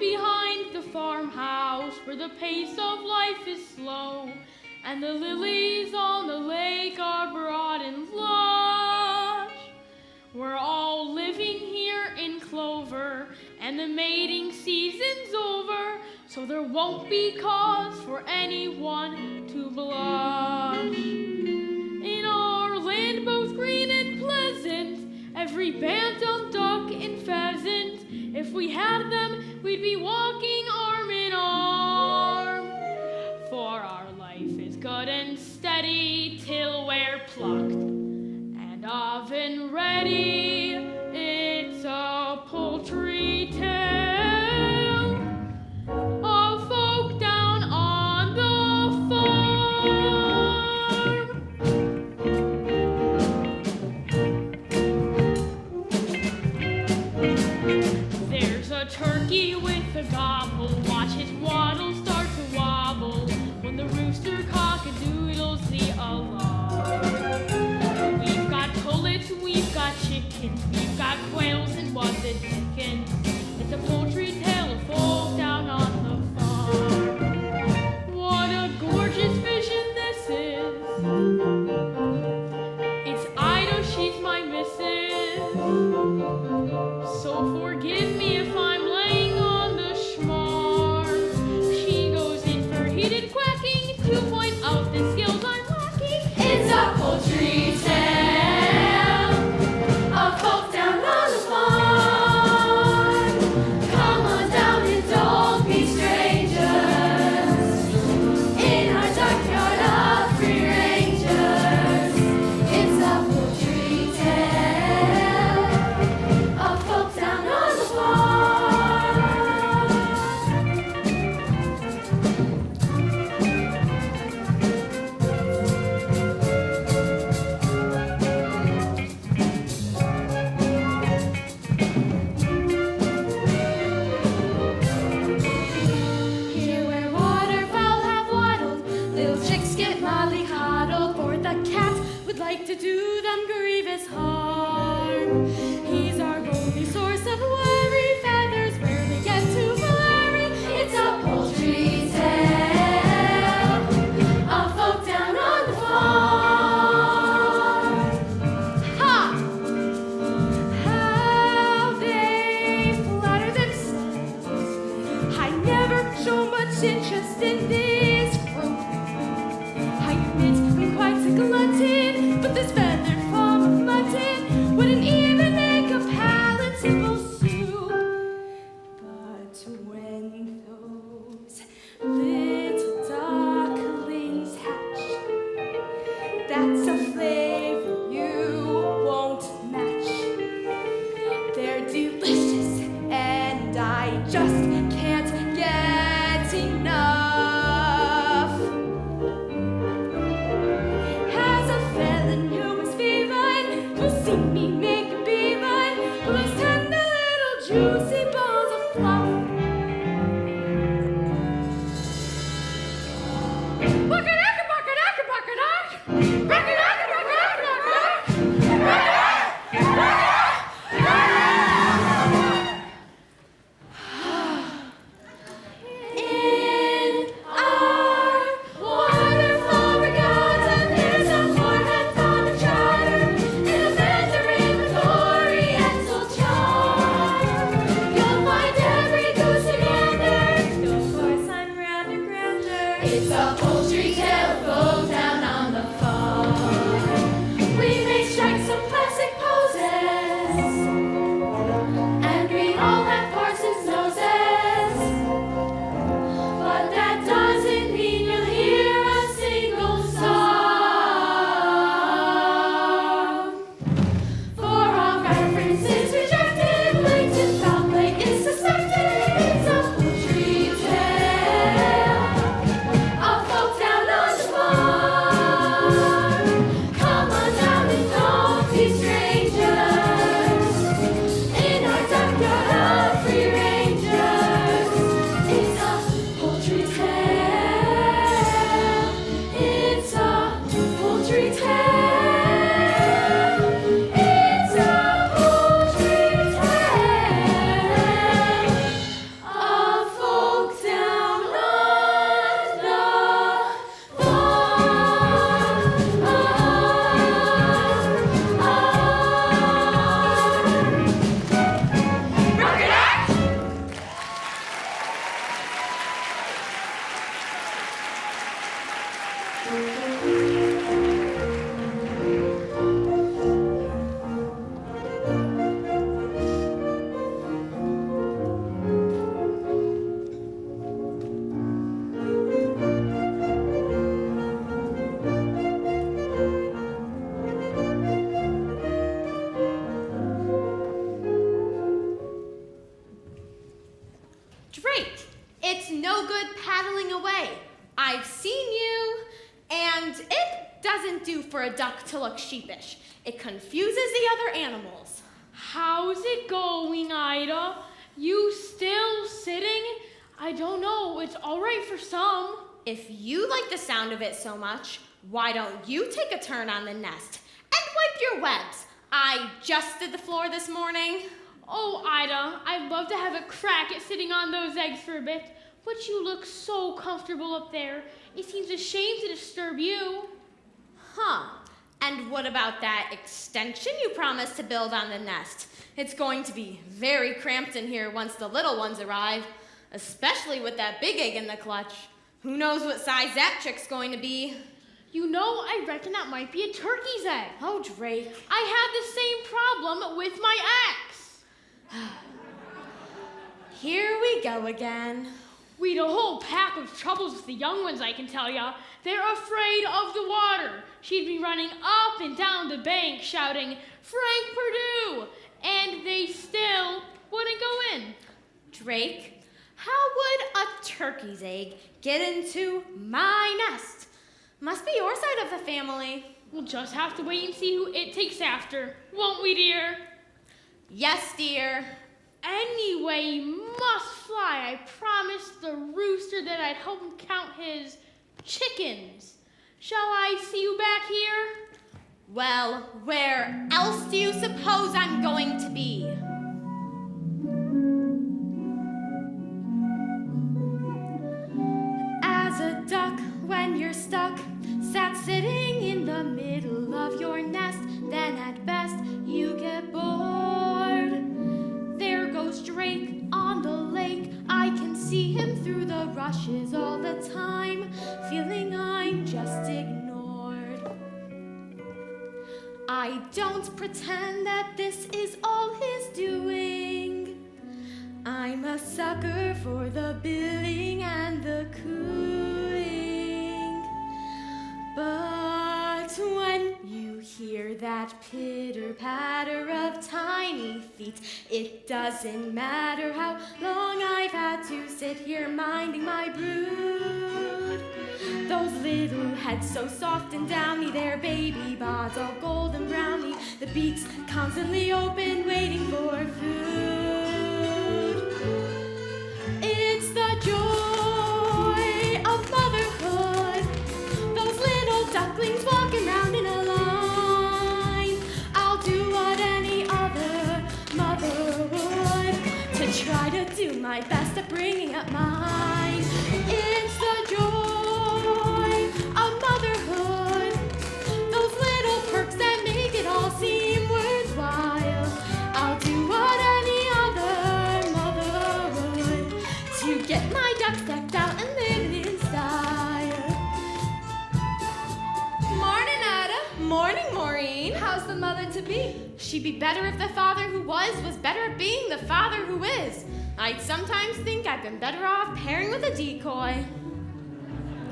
behind the farmhouse where the pace of life is slow, and the lilies on the lake are broad and lush. We're all living here in clover, and the mating season's over, so there won't be cause for anyone to blush. In our land both green and pleasant, every bantam, duck, and pheasant, if we had them, we'd be walking arm in arm. For our life is good and steady till we're plucked and oven ready. It's a poultry tale of folk down on the farm. There's a turkey with a gobble, watch his waddle start to wobble when the rooster cock-a-doodles the alarm. We've got pullets, we've got chickens, we've got quails, and what the dickens? It's a poultry tale of folk down on the farm. What a gorgeous vision this is. It's Ida, she's my missus. So forgive me if I'm laying on the schmarm. She goes in for heated quacking to point out the skills I'm lacking. It's a poultry tale of folk down on the farm. Come on down and don't be strangers in our dark yard of free rangers. It's a poultry tale of folk down on the farm. Here where waterfowl have waddled, little chicks get mollycoddled, for the cat would like to do them grievous harm. He's our only source of worry, feathers rarely get to flurry. It's a poultry tale of folk down on the farm. Ha! How they flatter themselves. I never show much interest in this group. I admit I'm quite a glutton, but this feathered form of mutton wouldn't even make a palatable soup. But when those little ducklings hatch, that's a flavor you won't match. They're delicious, and I just can't get enough. As a felon who is feline, who's seen me make a beeline for those tender little juicy balls of fluff. Buck-a-dack, buck-a-dack, buck-a-dack. Buck-a-dack, buck-a-dack, buck-a-dack. In our waterfall regatta, there's a four-head fond of chatter, and a Mandarin with Oriental charm. You'll find every goose together, though of course I'm rather grander. It's a poultry tale of folk down on the farm. We may strike some classic poses, and we all have parsons' noses. But that doesn't mean you'll hear a single song. For all references rejected, blatant foul play is suspected. It's a poultry tale of folk down on the farm. no good paddling away. I've seen you, and it doesn't do for a duck to look sheepish. It confuses the other animals. How's it going, Ida? You still sitting? I don't know, it's all right for some. If you like the sound of it so much, why don't you take a turn on the nest and wipe your webs? I just did the floor this morning. Oh, Ida, I'd love to have a crack at sitting on those eggs for a bit, but you look so comfortable up there. It seems a shame to disturb you. Huh. And what about that extension you promised to build on the nest? It's going to be very cramped in here once the little ones arrive, especially with that big egg in the clutch. Who knows what size that chick's going to be? You know, I reckon that might be a turkey's egg. Oh, Drake. I had the same problem with my ex. Here we go again. We'd a whole pack of troubles with the young ones, I can tell ya. They're afraid of the water. She'd be running up and down the bank shouting, "Frank Perdue!" And they still wouldn't go in. Drake, how would a turkey's egg get into my nest? Must be your side of the family. We'll just have to wait and see who it takes after, won't we, dear? Yes, dear. Anyway, he must fly. I promised the rooster that I'd help him count his chickens. Shall I see you back here? Well, where else do you suppose I'm going to be? As a duck, when you're stuck, sat sitting in the middle of your nest, then at best you get bored. There goes Drake on the lake. I can see him through the rushes all the time, feeling I'm just ignored. I don't pretend that this is all his doing. I'm a sucker for the billing and the cooing. But when you hear that pitter-patter of tiny feet, it doesn't matter how long I've had to sit here minding my brood. Those little heads so soft and downy, their baby bods all golden browny, the beaks constantly open waiting for food. It's the joy of motherhood, those little ducklings walking round in a line. I'll do what any other mother would to try to do my best at bringing up mine. It's the joy of motherhood, those little perks that make it all seem worthwhile. I'll do what any other mother would to get my ducks decked out and living in style. Morning, Ada. Morning, Maureen. How's the mother-to-be? She'd be better if the father who was better at being the father who is. I'd sometimes think I've been better off pairing with a decoy.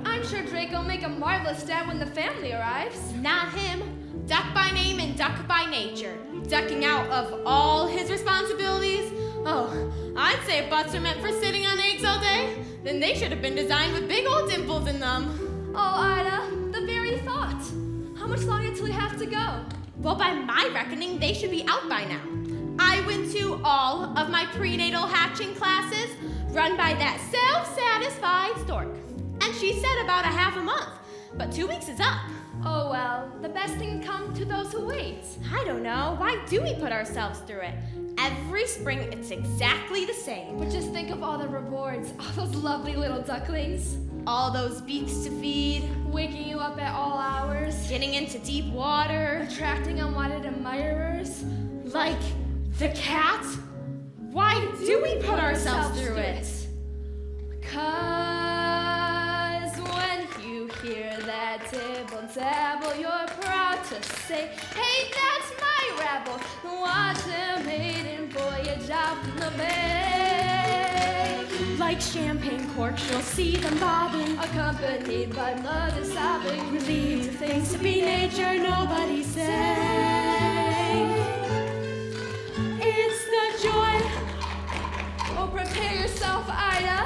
I'm sure Drake'll make a marvelous dad when the family arrives. Not him. Duck by name and duck by nature. Ducking out of all his responsibilities. Oh, I'd say if butts are meant for sitting on eggs all day, then they should have been designed with big old dimples in them. Oh, Ida, the very thought. How much longer till we have to go? Well, by my reckoning, they should be out by now. I went to all of my prenatal hatching classes run by that self-satisfied stork. And she said about a half a month, but 2 weeks is up. Oh, well, the best thing comes to those who wait. I don't know. Why do we put ourselves through it? Every spring, it's exactly the same. But just think of all the rewards, all those lovely little ducklings. All those beaks to feed, Waking you up at all hours. getting into deep water, Attracting unwanted admirers. like the cat. Why do we put ourselves through it? 'Cause when you hear that tibble-tabble, you're proud to say, "Hey, that's my rabble." Watch them maiden voyage out from the bay. Like champagne corks, you'll see them bobbing, Accompanied by mother sobbing. relieved things to be nature, nobody say. It's the joy. Oh, prepare yourself, Ida.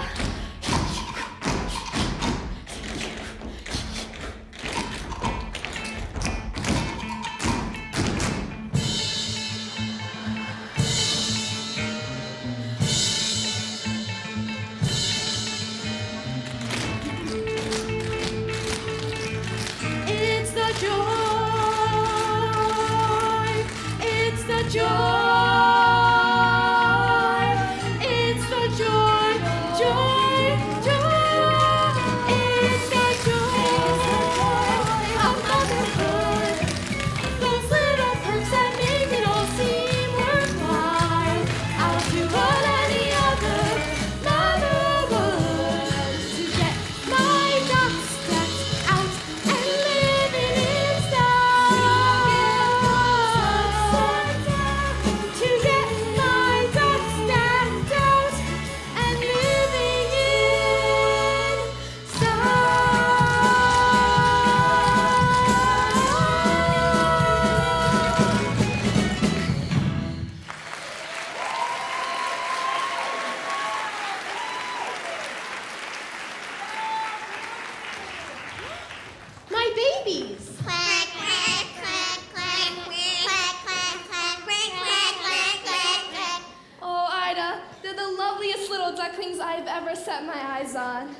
babies. Quack, quack, quack, quack, quack, quack, quack, quack, quack, quack, quack, quack. Oh, Ida, they're the loveliest little ducklings I've ever set my eyes on.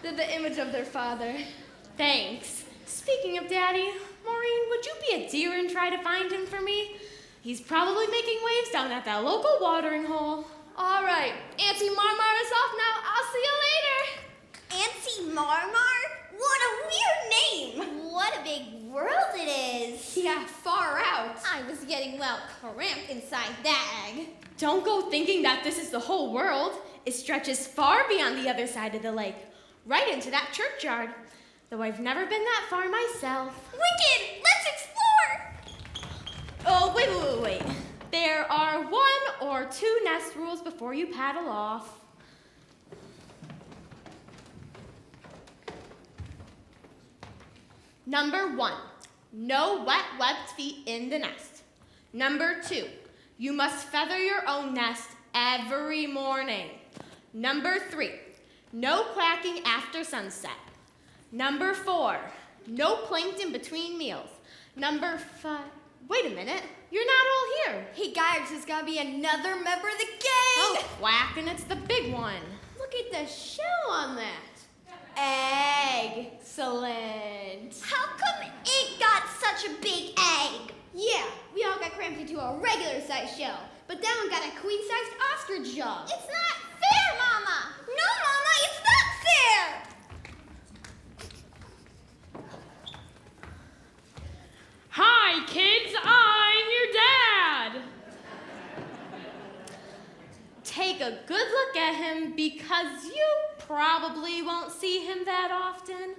They're the image of their father. Thanks. Speaking of Daddy, Maureen, would you be a dear and try to find him for me? He's probably making waves down at that local watering hole. All right, Auntie Marmar is off now. I'll see you later. Auntie Marmar? What a weird name! What a big world it is! Yeah, far out. I was getting, well, cramped inside that egg. Don't go thinking that this is the whole world. It stretches far beyond the other side of the lake, right into that churchyard. Though I've never been that far myself. Wicked! Let's explore! Oh, wait. There are 1 or 2 nest rules before you paddle off. Number 1, no wet webbed feet in the nest. Number 2, you must feather your own nest every morning. Number 3, no quacking after sunset. Number 4, no plankton between meals. Number 5, wait a minute, you're not all here. Hey, guys, there's gotta be another member of the gang. Oh, quack, and it's the big one. Look at the shell on that. Excellent. How come it got such a big egg? Yeah, we all got crammed into a regular-sized shell, but that one got a queen-sized ostrich jaw. It's not fair, Mama! No, Mama, it's not fair! Hi, kids, I'm your dad. Take a good look at him because you probably won't see him that often.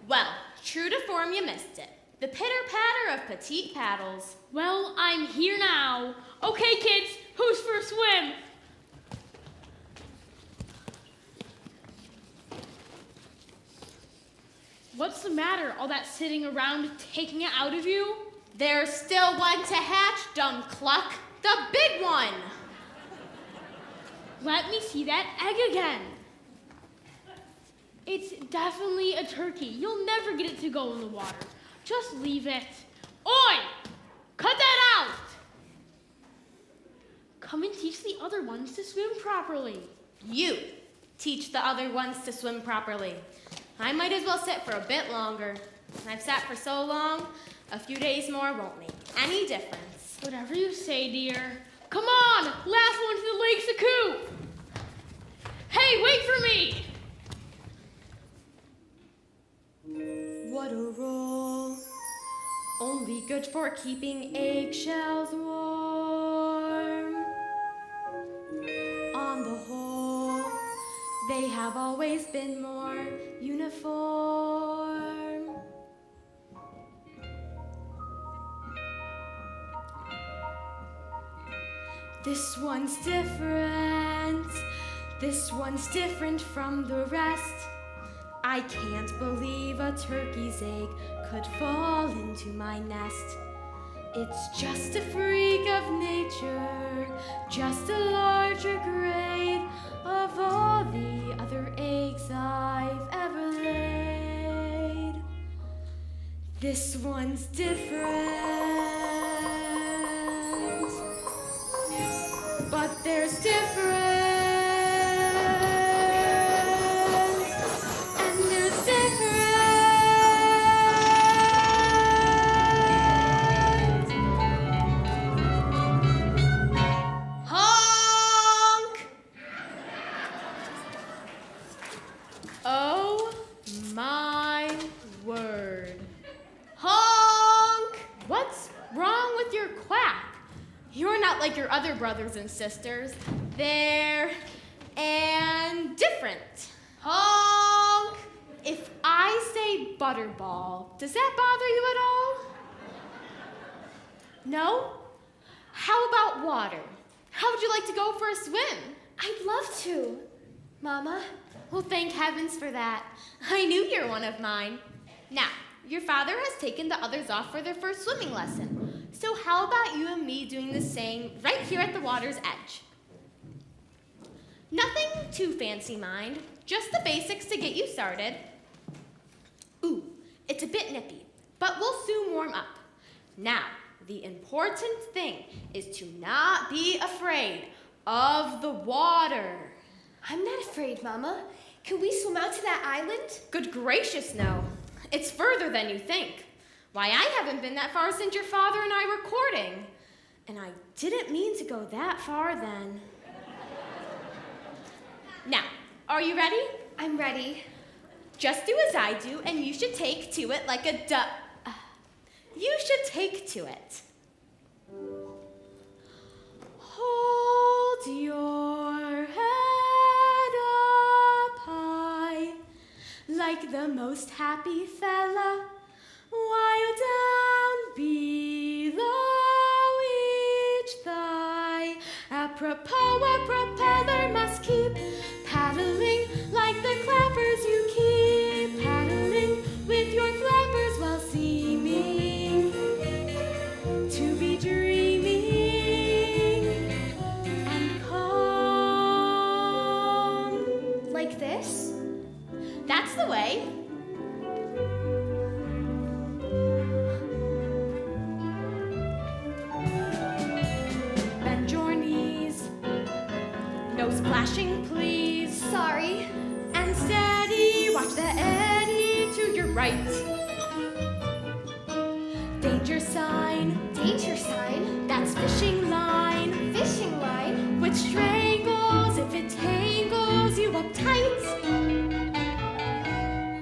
Well, true to form, you missed it. The pitter-patter of petite paddles. Well, I'm here now. Okay, kids, who's for a swim? What's the matter? All that sitting around taking it out of you? There's still one to hatch, dumb cluck. The big one. Let me see that egg again. It's definitely a turkey. You'll never get it to go in the water. Just leave it. Oi! Cut that out! Come and teach the other ones to swim properly. You teach the other ones to swim properly. I might as well sit for a bit longer. I've sat for so long, a few days more won't make any difference. Whatever you say, dear. Come on, last one to the Lake Saku. Hey, wait for me! What a roll. Only good for keeping eggshells warm. On the whole, they have always been more uniform. This one's different. This one's different from the rest. I can't believe a turkey's egg could fall into my nest. It's just a freak of nature, just a larger grade of all the other eggs I've ever laid. This one's different, but there's difference. Oh my word. Honk! What's wrong with your quack? You're not like your other brothers and sisters. They're and different. Honk! If I say butterball, does that bother you at all? No? How about water? How would you like to go for a swim? I'd love to. Mama? Well, thank heavens for that. I knew you're one of mine. Now, your father has taken the others off for their first swimming lesson. So how about you and me doing the same right here at the water's edge? Nothing too fancy, mind. Just the basics to get you started. Ooh, It's a bit nippy, but we'll soon warm up. Now, the important thing is to not be afraid of the water. I'm not afraid, Mama. Can we swim out to that island? Good gracious, no. It's further than you think. Why, I haven't been that far since your father and I were courting. And I didn't mean to go that far then. Now, are you ready? I'm ready. Just do as I do, and you should take to it like a duck. You should take to it. Hold your head up high, like the most happy fella, while down below each thigh. Apropos, a propeller must keep paddling like the clappers you keep paddling with your flappers while seeming to be dreaming and calm. Like this? That's the way. Bend your knees. No splashing, please. Sorry. And steady, watch the eddy to your right. Danger sign, Danger sign? that's fishing line, Fishing line? which strangles if it tangles you up tight.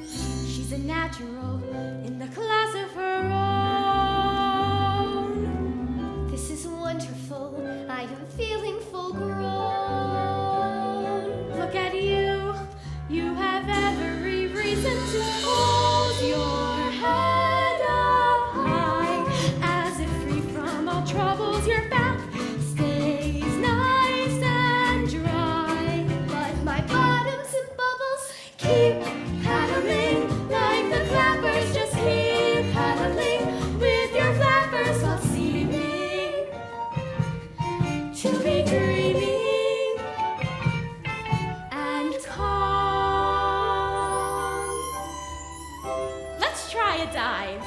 She's a natural in the class of her own. This is wonderful. I am feeling full grown. Look at you, you have every reason to hold your head up high, as if free from all troubles your back stays nice and dry. But my bottoms and bubbles Keep paddling like the clappers, just keep paddling with your flappers while seeming to be dreaming and calm. Let's try a dive.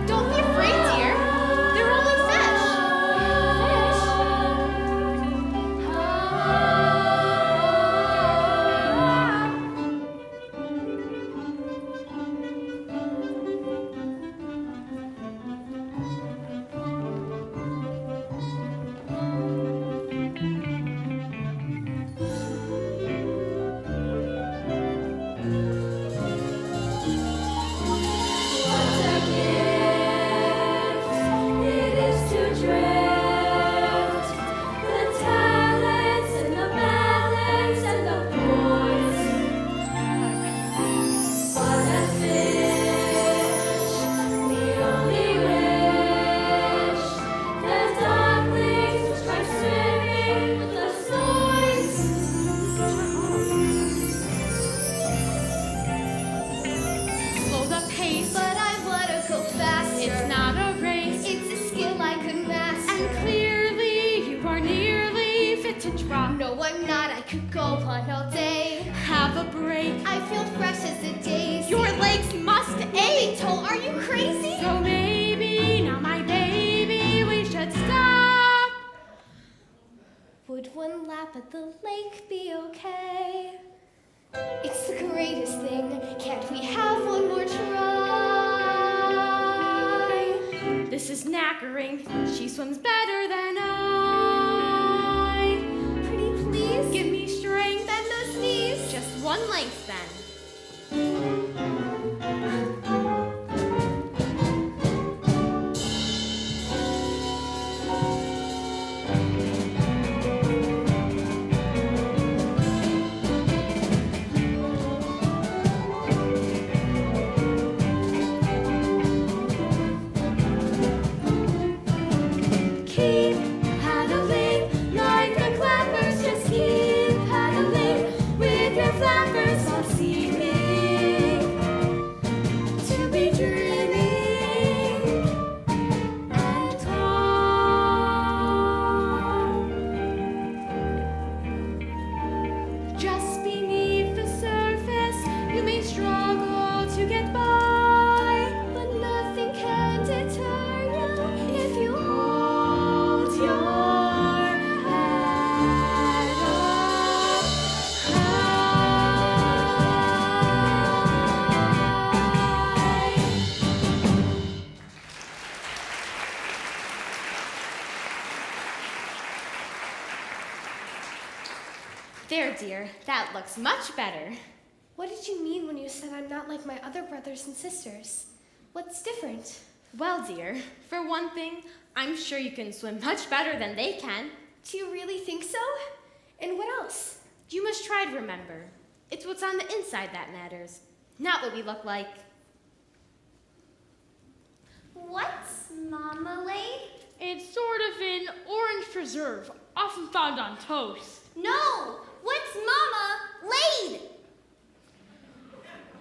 Don't be afraid, dear. They're only fish. What a gift it is to drift, the talents and the balance and the poise. What a fish, we only wish the ducklings would try swimming with us boys. Slow the pace, But I wanna go faster. it's not a race. It's a skill I could master. And clearly you are nearly fit to drop. No, I'm not. I could go on all day. Have a break. I feel fresh as a daisy. Your legs must ache. Toe, are you crazy? So maybe, now my baby, we should stop. Would one lap at the lake be okay? It's the greatest thing. Can't we have one more try? This is knackering. She swims better than I. Pretty please? Give me strength. Bend those knees. Just one length then. Keep paddling like the clappers, just keep There, dear, that looks much better. What did you mean when you said I'm not like my other brothers and sisters? What's different? Well, dear, for one thing, I'm sure you can swim much better than they can. Do you really think so? And what else? You must try to remember. It's what's on the inside that matters, not what we look like. What's marmalade? It's sort of an orange preserve, often found on toast. No! What's mama laid?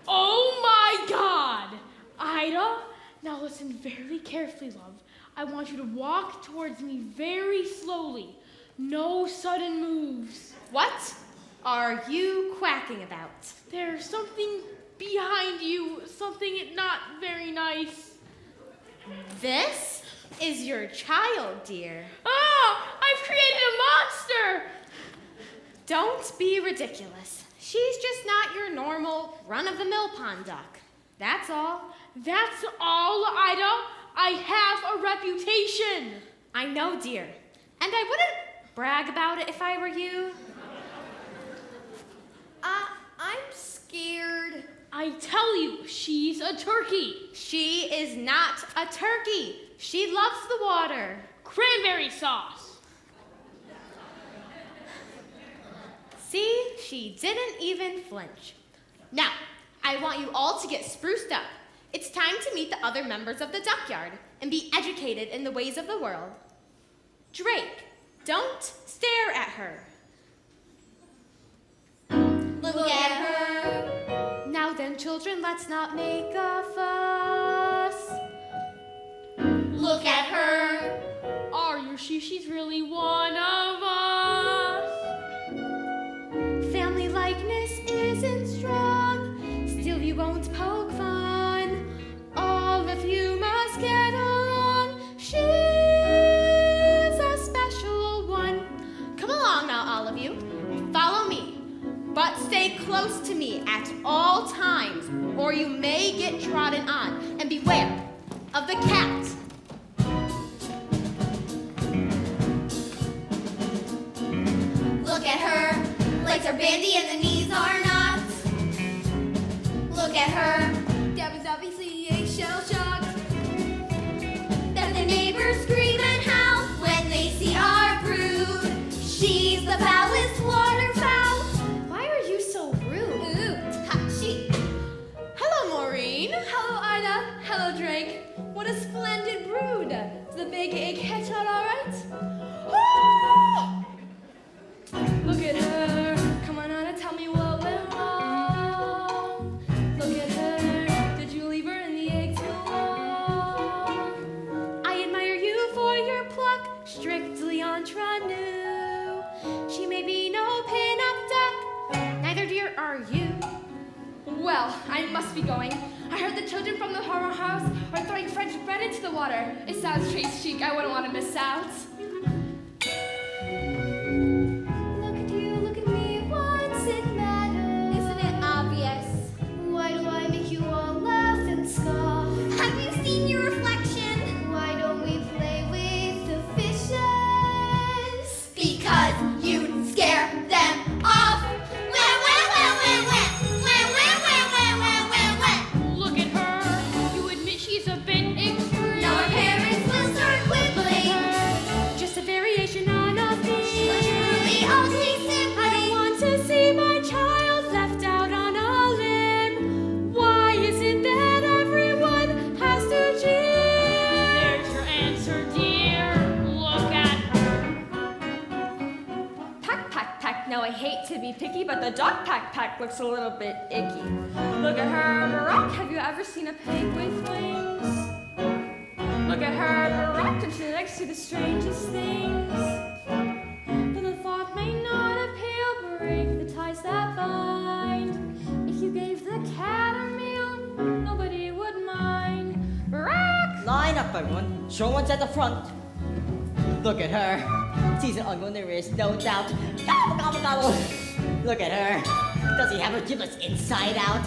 Oh my God! Ida, now listen very carefully, love. I want you to walk towards me very slowly. No sudden moves. What are you quacking about? There's something behind you, something not very nice. This is your child, dear. Ah! I've created a monster! Don't be ridiculous. She's just not your normal run-of-the-mill pond duck. That's all. That's all, Ida. I have a reputation. I know, dear. And I wouldn't brag about it if I were you. I'm scared. I tell you, she's a turkey. She is not a turkey. She loves the water. Cranberry sauce. See, she didn't even flinch. Now, I want you all to get spruced up. It's time to meet the other members of the duckyard and be educated in the ways of the world. Drake, don't stare at her. Look at her. Now then, children, let's not make a fuss. Look at her. Are you sure she's really one of us? Family likeness isn't strong, still you won't poke fun. All of you must get along. She's a special one. Come along now, all of you. Follow me, but stay close to me at all times, or you may get trodden on. And beware of the cat. Look at her. Legs are bandy and the knees are not. Look at her. Gabby's obviously shell shocked. Then the neighbors scream and howl when they see our brood. She's the foulest waterfowl. Why are you so rude? Ooh, ha, she. Hello, Maureen. Hello, Ida. Hello, Drake. What a splendid brood. Is the big egg hatch out all right? Ah! Look at her. Come on, Ida, tell me what went wrong. Look at her. Did you leave her in the egg too long? I admire you for your pluck, strictly ingenue. She may be no pin-up duck, neither dear are you. Well, I must be going. I heard the children from the horror house are throwing French bread into the water. It sounds trace chic. I wouldn't want to miss out. Look at you, look at me, what's it matter? Isn't it obvious? Why do I make you all laugh and scoff? Have you seen your reflection? Why don't we play with the fishes? Because you'd scare them off. Look at her. You admit she's a bit extreme. Now our parents will start quibbling. Just a variation on a A theme. truly ugly I don't sibling. want to see my child left out on a limb. Why is it that everyone has to cheer? There's your answer, dear. Look at her. Pack, pack, pack. Now I hate to be picky, but the dog pack looks a little bit icky. Look at her, Barack. Have you ever seen a pig with wings? Look at her, Barack. And she likes to do the strangest things. But the thought may not appeal, break the ties that bind. If you gave the cat a meal, nobody would mind. Barack! Line up, everyone. Show one's at the front. Look at her. She's an ugly, there is no doubt. Gobble, gobble, gobble. Look at her. Does he have her giblets inside out?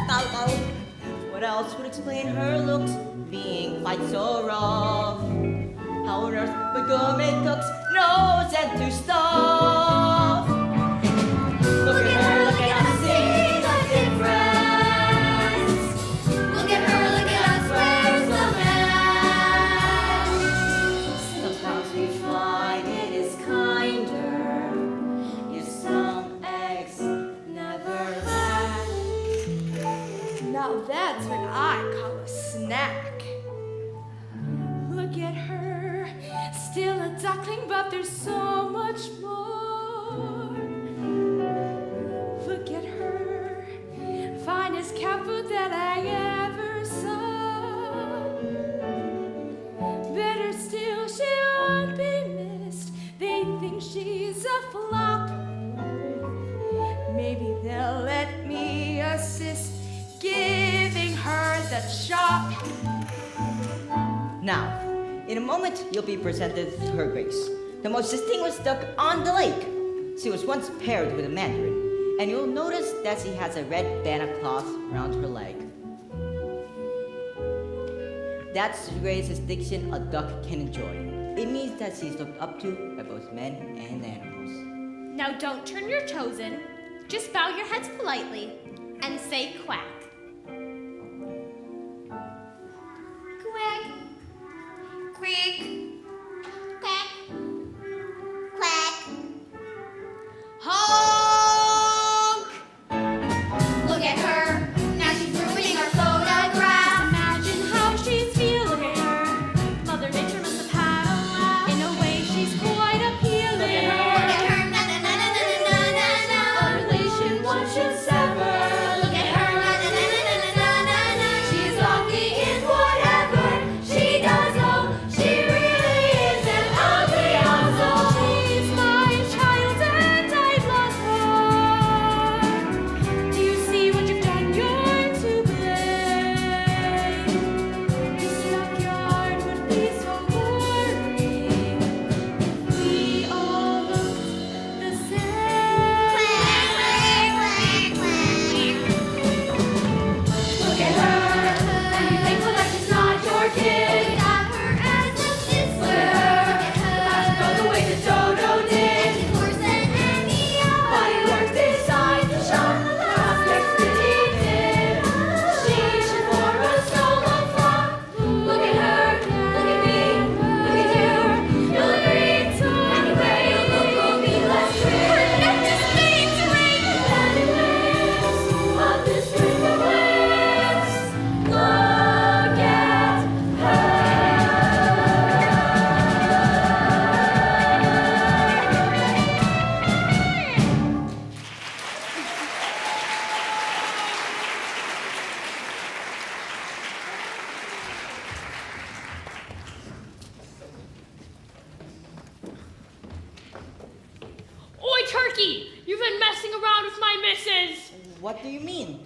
Gobble, gobble, gobble. What else would explain her looks being quite so rough? How on earth would gourmet cooks know when to stuff? so much more. Look at her, finest caput that I ever saw. Better still, she won't be missed. They think she's a flop. Maybe they'll let me assist giving her the chop. Now, in a moment, you'll be presented to Her Grace, the most distinguished duck on the lake. She was once paired with a mandarin, and you'll notice that she has a red banner cloth around her leg. That's the greatest distinction a duck can enjoy. It means that she's looked up to by both men and animals. Now don't turn your toes in. Just bow your heads politely and say quack. Quack. Quack. Quack. Quack. Honk! Look at her. Now she's ruining our photograph. Imagine how she's feeling. Mother Nature must have had a laugh. In a way, she's quite appealing. Look at her. Na na na na na na na na. A relation one should sever. Look at her. Na na na na na na na na. She's lucky in whatever she does. Oh, she really is an ugly owl. She's my child and I love her. Do you see what you've done? You're to blame. This backyard would be so boring. We all looked the same. Look at her. And be thankful that she's not your kid. Got her as a sister. Let's go the way the dodo did. And she's worse than any other. Body work designed to shine. Prospects that he did. She should for a solo flop. Look at her. Look at me. Look at you. You'll agree. Anyway, your look will be less true. Her neck just needs a ring. Anyways, of this string of lips. Look at her. Oi, turkey! You've been messing around with my missus! What do you mean?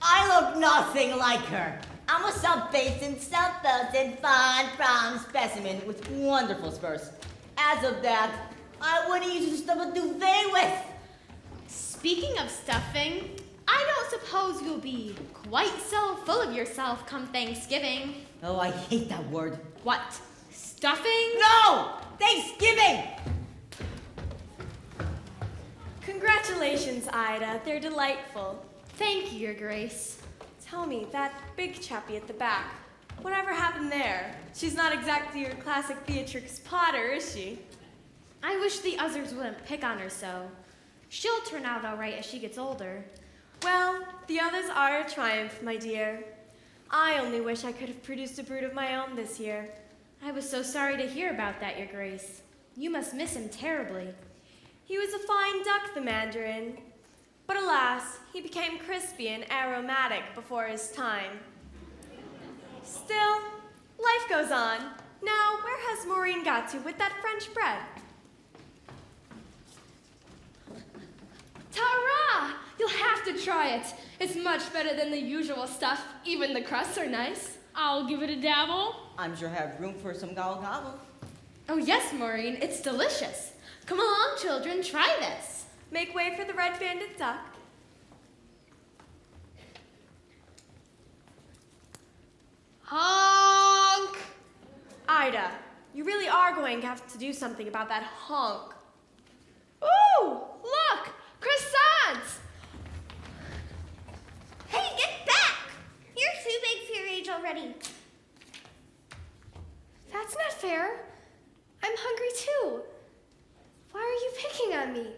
I look nothing like her. I'm a self-based and self-built fine brown specimen with wonderful spurs. As of that, I wouldn't use to stuff a duvet with. Speaking of stuffing, I don't suppose you'll be quite so full of yourself come Thanksgiving. Oh, I hate that word. What? Stuffing? No! Thanksgiving! Congratulations, Ida. They're delightful. Thank you, Your Grace. Tell me, that big chappie at the back, whatever happened there? She's not exactly your classic Beatrix Potter, is she? I wish the others wouldn't pick on her so. She'll turn out all right as she gets older. Well, the others are a triumph, my dear. I only wish I could have produced a brood of my own this year. I was so sorry to hear about that, Your Grace. You must miss him terribly. He was a fine duck, the mandarin. But alas, he became crispy and aromatic before his time. Still, life goes on. Now, where has Maureen got to with that French bread? Ta-ra! You'll have to try it. It's much better than the usual stuff. Even the crusts are nice. I'll give it a dabble. I'm sure I have room for some gobble gobble. Oh yes, Maureen, it's delicious. Come along, children, try this. Make way for the red-banded duck. Honk! Ida, you really are going to have to do something about that honk. Ooh, look, croissants! Hey, get back! You're too big for your age already. That's not fair. I'm hungry too. Why are you picking on me?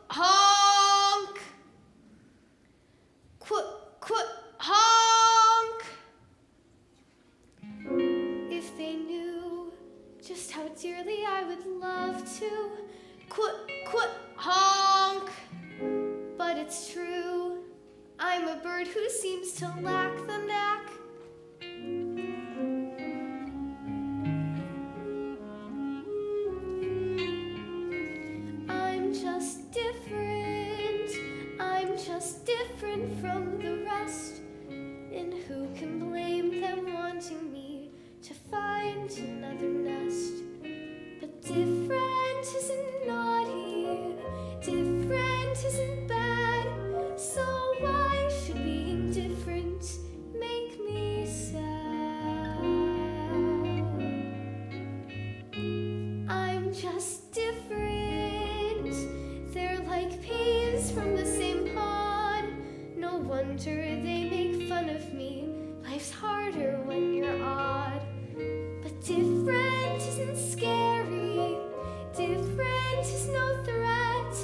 Honk! Honk! If to honk. But it's true, I'm a bird who seems to lack the knack. I'm just different. I'm just different from the rest. And who can blame them wanting me to find another nest? But different isn't naughty, different isn't bad. So why should being different make me sad? I'm just different. They're like peas from the same pod. No wonder they make fun of me. Life's harder when you're odd. But different isn't scary. Different is no threat.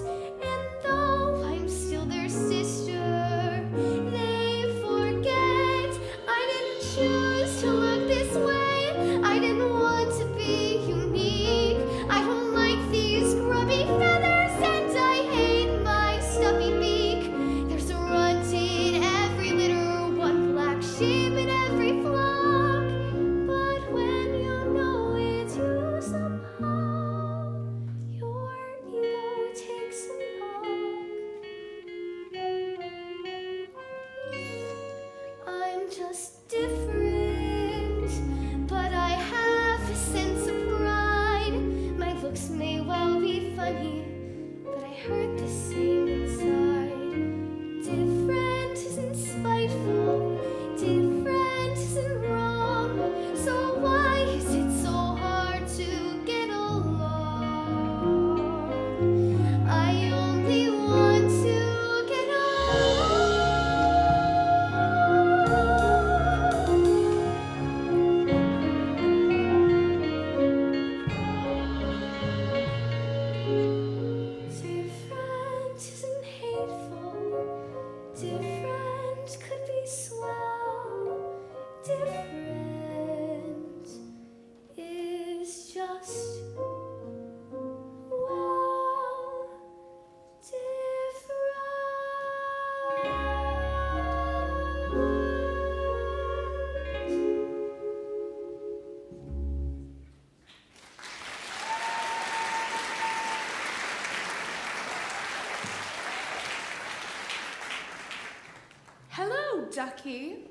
And though I'm still their sister, they forget I didn't choose to look this way. I didn't want to be unique. I don't like these grubby feathers, and I hate my stubby beak. There's a runt in every litter, one black sheep in every flock. But when you know it's you somehow, your ego takes a knock. I'm just different, but I have a sense of pride. My looks may well be funny, but I hurt the same inside. Different isn't spiteful, different isn't wrong. So why is it so hard to get along? I only want to get along. Different isn't hateful. Different could be swell. Different is just, well, different. Hello, Ducky.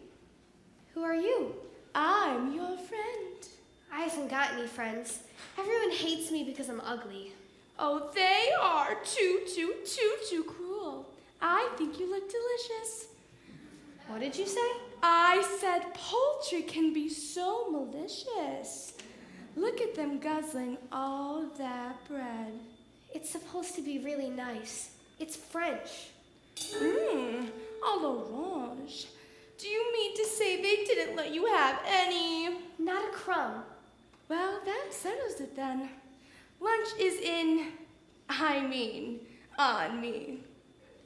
Who are you? I'm your friend. I haven't got any friends. Everyone hates me because I'm ugly. Oh, they are too cruel. I think you look delicious. What did you say? I said poultry can be so malicious. Look at them guzzling all that bread. It's supposed to be really nice. It's French. À l'orange. Do you mean to say they didn't let you have any? Not a crumb. Well, that settles it then. Lunch is on me.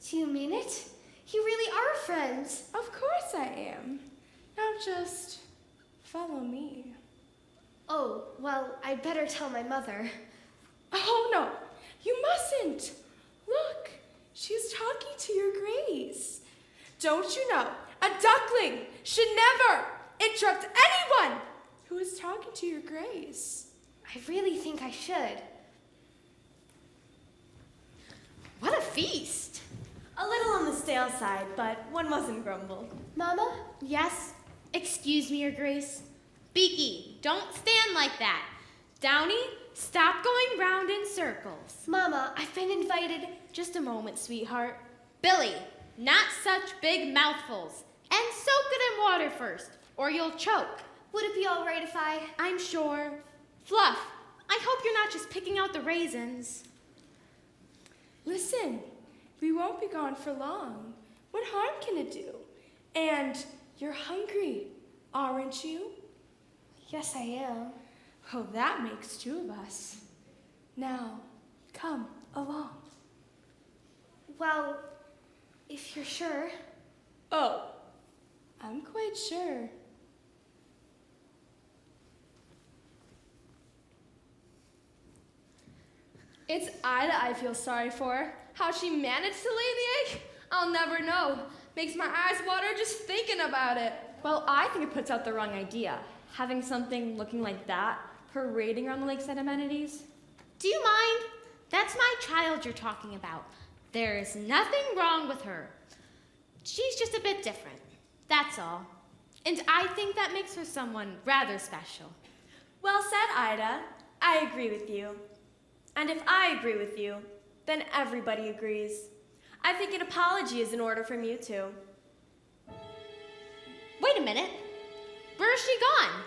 Do you mean it? You really are friends. Of course I am. Now just follow me. Oh, well, I'd better tell my mother. Oh, no, you mustn't. Look, she's talking to your grace. Don't you know, a duckling should never interrupt anyone who is talking to your grace. I really think I should. What a feast! A little on the stale side, but one mustn't grumble. Mama? Yes? Excuse me, Your Grace. Beaky, don't stand like that. Downy, stop going round in circles. Mama, I've been invited. Just a moment, sweetheart. Billy, not such big mouthfuls. And soak it in water first, or you'll choke. Would it be all right if I'm sure. Fluff, I hope you're not just picking out the raisins. Listen, we won't be gone for long. What harm can it do? And you're hungry, aren't you? Yes, I am. Oh, that makes two of us. Now, come along. Well, if you're sure. Oh, I'm quite sure. It's Ida I feel sorry for. How she managed to lay the egg, I'll never know. Makes my eyes water just thinking about it. Well, I think it puts out the wrong idea. Having something looking like that parading around the lakeside amenities. Do you mind? That's my child you're talking about. There is nothing wrong with her. She's just a bit different, that's all. And I think that makes her someone rather special. Well said, Ida. I agree with you. And if I agree with you, then everybody agrees. I think an apology is in order from you two. Wait a minute. Where's she gone?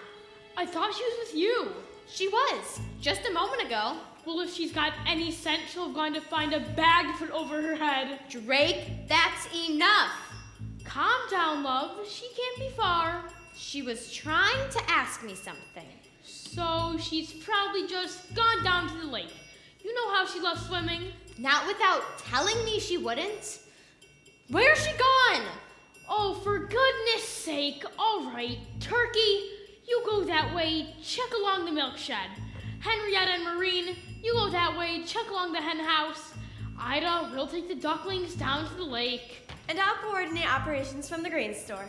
I thought she was with you. She was, just a moment ago. Well, if she's got any sense, she'll have gone to find a bag to put over her head. Drake, that's enough. Calm down, love. She can't be far. She was trying to ask me something. So she's probably just gone down to the lake. You know how she loves swimming. Not without telling me she wouldn't. Where's she gone? Oh, for goodness sake. All right, Turkey, you go that way, check along the milk shed. Henrietta and Marine, you go that way, check along the hen house. Ida, we'll take the ducklings down to the lake. And I'll coordinate operations from the grain store.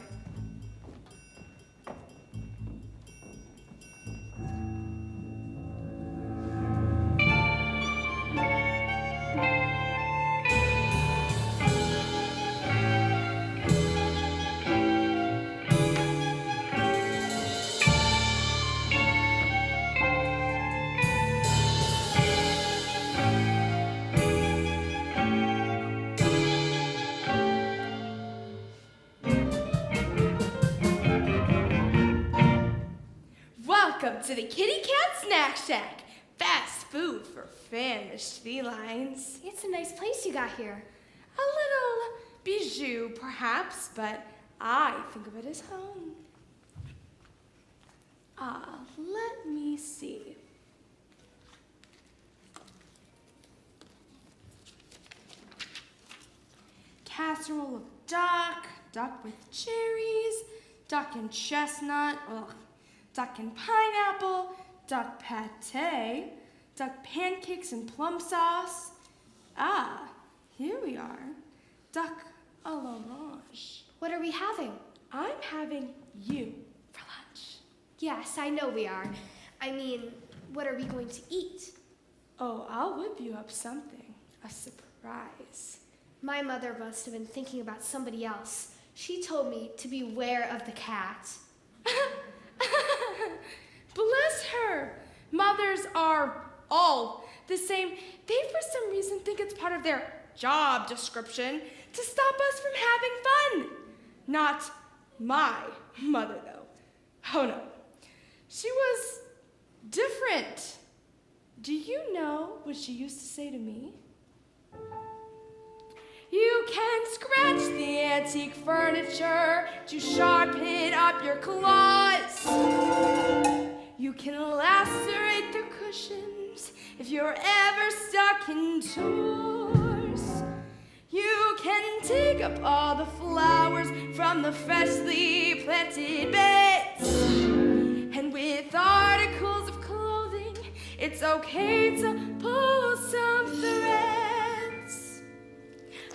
Welcome to the Kitty Cat Snack Shack. Fast food for famished felines. It's a nice place you got here. A little bijou, perhaps, but I think of it as home. Let me see. Casserole of duck, duck with cherries, duck and chestnut, duck and pineapple, duck pate, duck pancakes and plum sauce. Ah, here we are. Duck à l'orange. What are we having? I'm having you for lunch. Yes, I know we are. I mean, what are we going to eat? Oh, I'll whip you up something. A surprise. My mother must have been thinking about somebody else. She told me to beware of the cat. Bless her. Mothers are all the same. They, for some reason, think it's part of their job description to stop us from having fun. Not my mother, though. Oh, no. She was different. Do you know what she used to say to me? You can scratch the antique furniture to sharpen up your claws. You can lacerate the cushions if you're ever stuck indoors. You can dig up all the flowers from the freshly planted beds. And with articles of clothing, it's okay to pull some threads.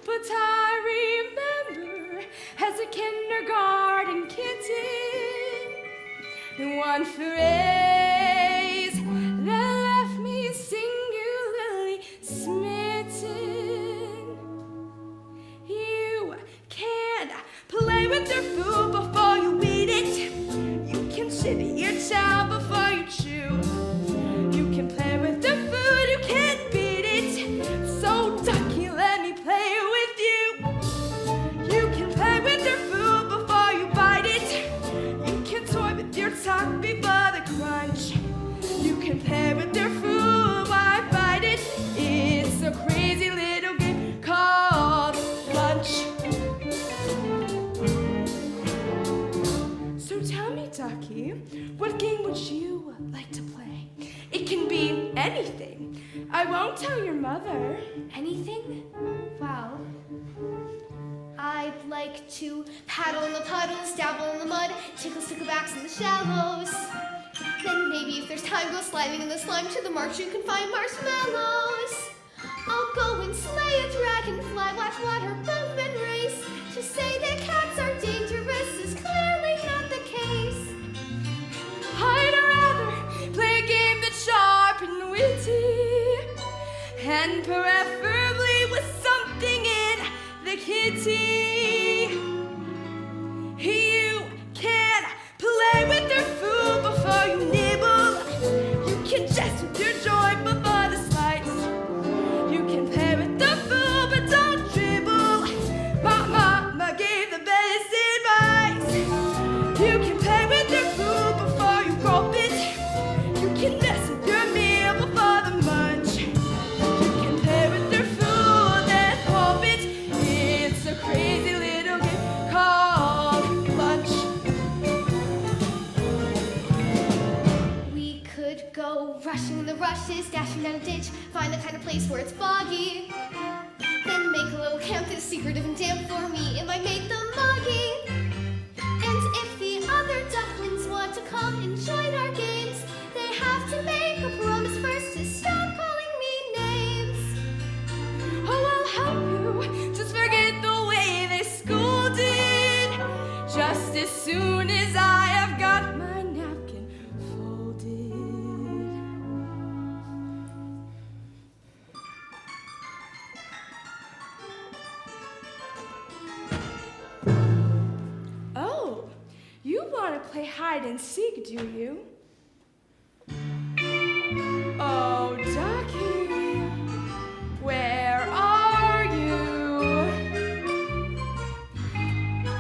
But I remember as a kindergarten kitten, one phrase that left me singularly smitten. You can play with your food before you eat it. You can chivvy your child before you chew. You can play with their food, you can't beat it. So ducky, let me play with you. You can play with their food before you bite it. You can toy with your tongue before the crunch. You can play with their food while I bite it. It's a crazy little game called lunch. So tell me, Ducky, what game would you like to play? It can be anything. I won't tell your mother. Anything? Well, I'd like to paddle in the puddles, dabble in the mud, tickle sticklebacks in the shallows. Then maybe if there's time, go sliding in the slime to the marsh. You can find marshmallows. I'll go and slay a dragonfly. Watch water boatmen race. To say that cats are dangerous is clearly not the case. I'd rather play a game that's sharp and witty, and preferably with something in the kitty. You can play with your food before you nibble. You can jest with your joy before the slice. You can play with the food, but don't dribble. My mama gave the best advice. You can play with your food before you gulp it. You can mess with your meal before the munch. You can play with your food and hope it. It's a crazy little game called lunch. We could go rushing in the rushes, dashing down a ditch, find the kind of place where it's boggy. Then make a little camp that's secretive and damp for me. It might make them muggy. And if the other ducklings want to come and join our games, they have to make a promise first to stop calling me names. Oh, I'll help you. Just forget the way they scolded. Just as soon as I have got my napkin folded. Oh, you want to play hide and seek, do you? Oh, Ducky, where are you?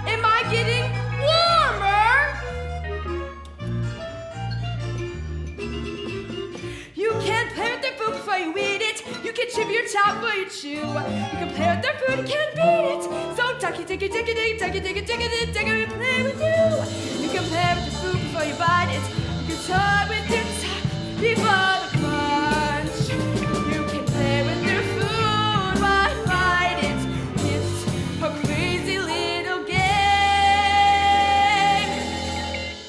Am I getting warmer? You can play with their food before you eat it. You can chip your chow before you chew. You can play with their food, you can't beat it. So Ducky, Ducky, Ducky, Ducky, Ducky, Ducky, Ducky, Ducky, play with you. You can play with the food before you bite it. You can toy with your tuck before the punch. You can play with your food while you bite it. It's a crazy little game.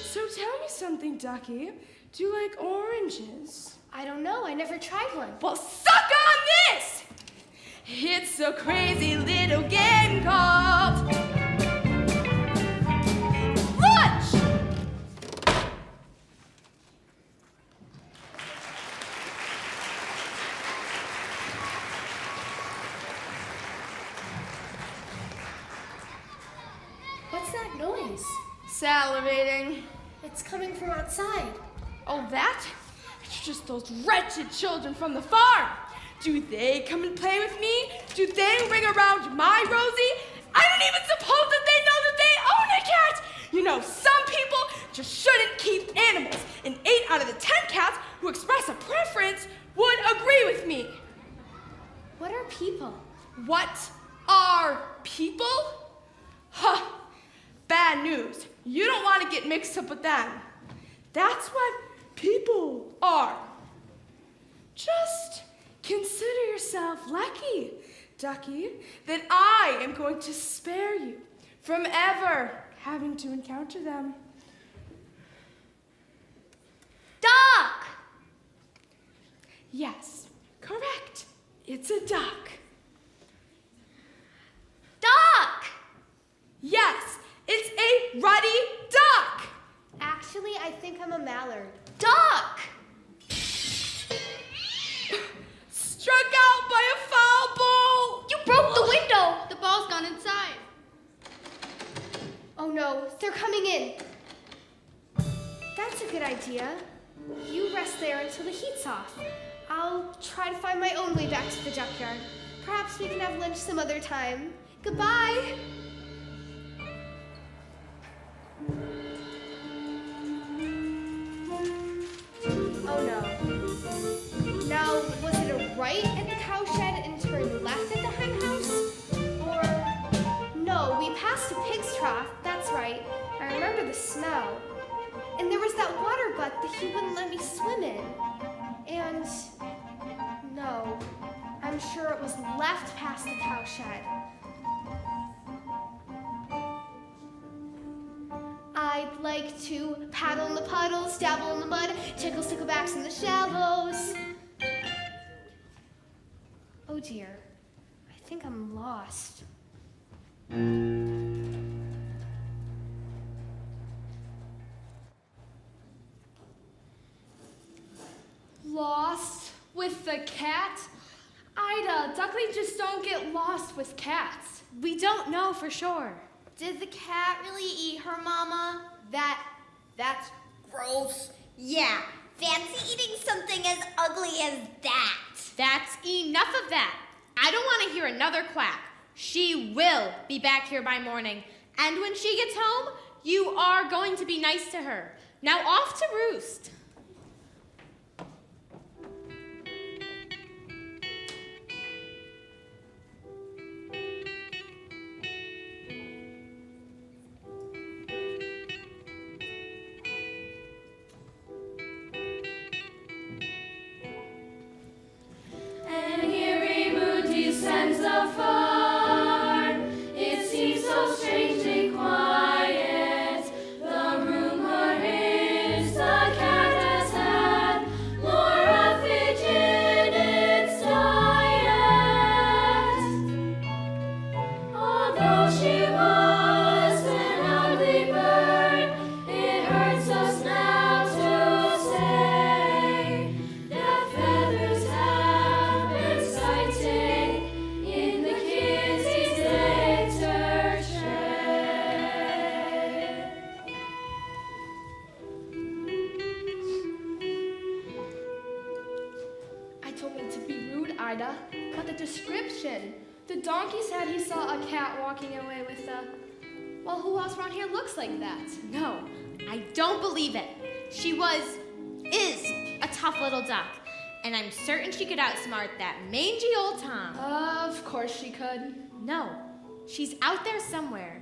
So tell me something, Ducky. Do you like oranges? I don't know, I never tried one. Well, suck on this! It's a crazy little game called lunch! What's that noise? Salivating. It's coming from outside. Oh, that? It's just those wretched children from the farm. Do they come and play with me? Do they ring around my Rosie? I don't even suppose that they know that they own a cat. You know, some people just shouldn't keep animals. And 8 out of the 10 cats who express a preference would agree with me. What are people? What are people? Huh. Bad news. You don't want to get mixed up with them. That's what people are. Just consider yourself lucky, Ducky, that I am going to spare you from ever having to encounter them. Duck! Yes, correct. It's a duck. Duck! Yes, it's a ruddy duck. Actually, I think I'm a mallard. Duck! Struck out by a foul ball. You broke the window! The ball's gone inside. Oh no, they're coming in. That's a good idea. You rest there until the heat's off. I'll try to find my own way back to the junkyard. Perhaps we can have lunch some other time. Goodbye. Oh no. Now, was it a right at the cowshed and turn left at the hen house? Or, no, we passed a pig's trough, that's right. I remember the smell. And there was that water butt that he wouldn't let me swim in. And, no, I'm sure it was left past the cowshed. I'd like to paddle in the puddles, dabble in the mud, tickle sticklebacks in the shallows. Oh dear, I think I'm lost. Lost with the cat? Ida, ducklings just don't get lost with cats. We don't know for sure. Did the cat really eat her mama? That's gross. Yeah, fancy eating something as ugly as that. That's enough of that. I don't want to hear another quack. She will be back here by morning. And when she gets home, you are going to be nice to her. Now off to roost. An eerie mood descends afar. It seems so strangely quiet. The rumor is the cat has had more of it in its diet. Although she was an ugly bird, it hurts us now to say that feathers have been sighted in the kitty's litter tray. I told me to be rude, Ida, but the description. The donkey said he saw a cat walking away with a... Well, who else around here looks like that? No, I don't believe it. She is a tough little duck. And I'm certain she could outsmart that mangy old Tom. Of course she could. No, she's out there somewhere.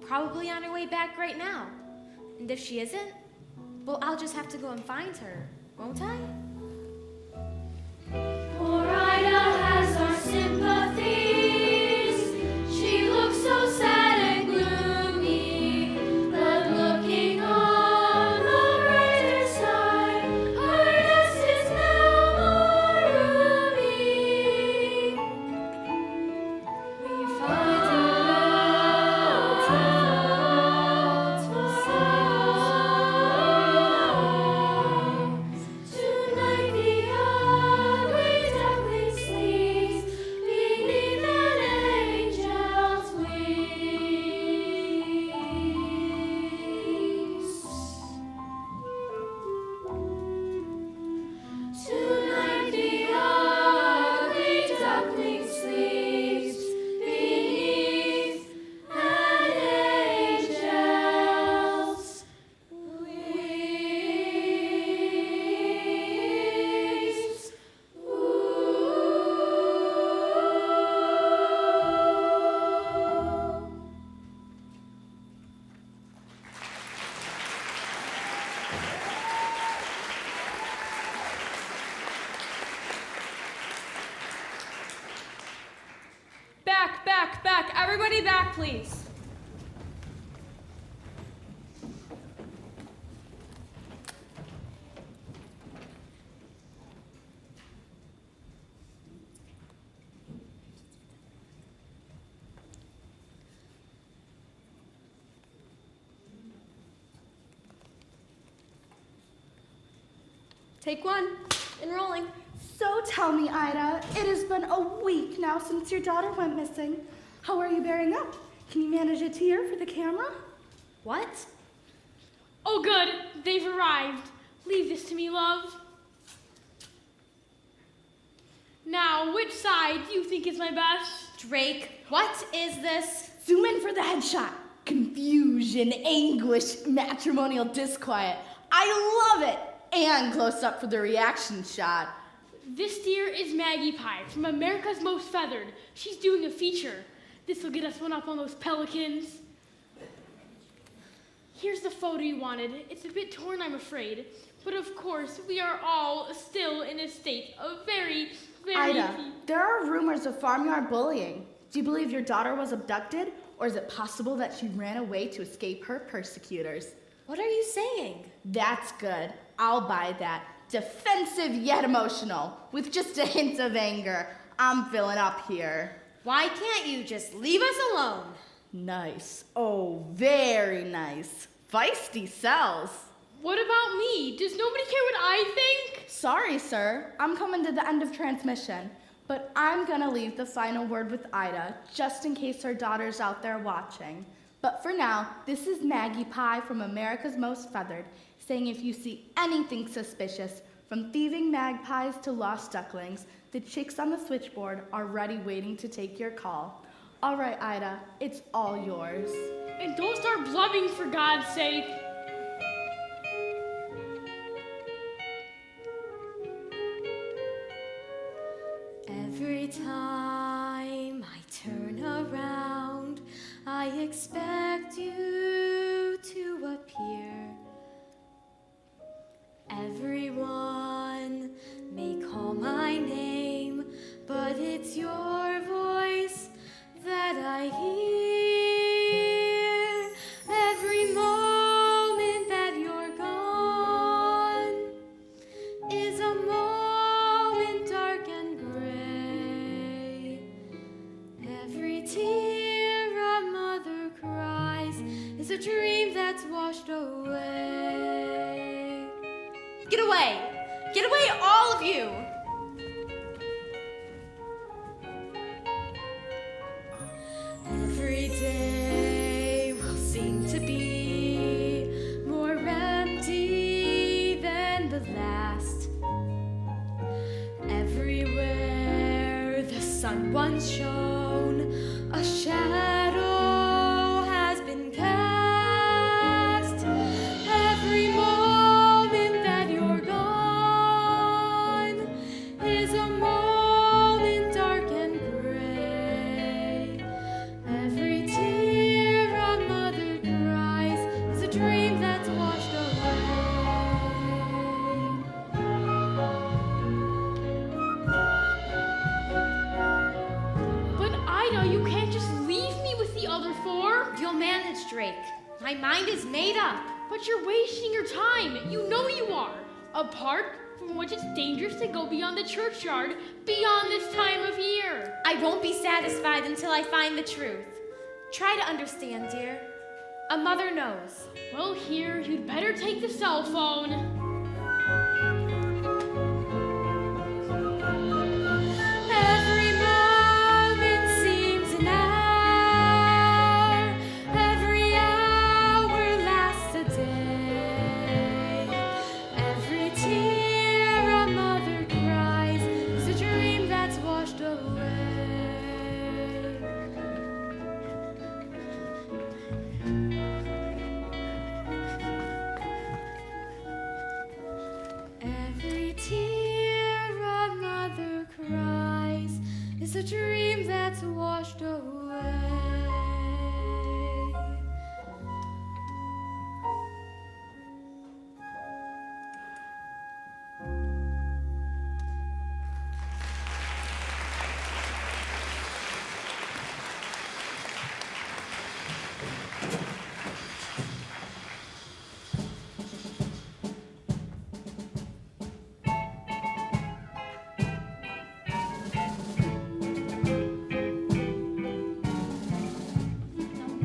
Probably on her way back right now. And if she isn't, well, I'll just have to go and find her, won't I? Poor Ida has our sympathies. She looks so sad and gloomy, but looking on the brighter side, her nest is now more roomy. We find a road to tonight. The ugly duckling sleeps beneath an angel's wings. Tonight the ugly duckling sleeps beneath an angel's wings. Back. Everybody back, please. Take one. Enrolling. So tell me, Ida, it has been a week now since your daughter went missing. How are you bearing up? Can you manage a tear for the camera? What? Oh, good. They've arrived. Leave this to me, love. Now, which side do you think is my best? Drake, what is this? Zoom in for the headshot. Confusion, anguish, matrimonial disquiet. I love it! And close up for the reaction shot. This deer is Maggie Pie from America's Most Feathered. She's doing a feature. This will get us one up on those pelicans. Here's the photo you wanted. It's a bit torn, I'm afraid. But of course, we are all still in a state of very Ida, there are rumors of farmyard bullying. Do you believe your daughter was abducted? Or is it possible that she ran away to escape her persecutors? What are you saying? That's good. I'll buy that. Defensive yet emotional, with just a hint of anger. I'm filling up here. Why can't you just leave us alone? Nice. Oh, very nice. Feisty cells. What about me? Does nobody care what I think? Sorry, sir. I'm coming to the end of transmission. But I'm gonna leave the final word with Ida, just in case her daughter's out there watching. But for now, this is Maggie Pie from America's Most Feathered, saying if you see anything suspicious, from thieving magpies to lost ducklings, the chicks on the switchboard are ready waiting to take your call. All right, Ida, it's all yours. And don't start blubbing, for God's sake. Every time I turn around, I expect you to appear. Everyone may call my name, but it's your voice that I hear. Every moment that you're gone is a moment dark and gray. Every tear a mother cries is a dream that's washed away. Get away! Get away, all of you! Every day will seem to be more empty than the last. Everywhere the sun once shone, a shadow has been cast. Every moment that you're gone is a moment dark and gray. Every tear a mother cries is a dream that's washed away. But Ida, you can't just leave me with the other four. You'll manage, Drake. My mind is made up. But you're wasting your time. You know you are. A park from which it's dangerous to go beyond the churchyard beyond this time of year. I won't be satisfied until I find the truth. Try to understand, dear. A mother knows. Well, here, you'd better take the cell phone. Every moment seems an hour. Every hour lasts a day. Every tear a mother cries is a dream that's washed away. Every tear a mother cries is a dream that's washed away.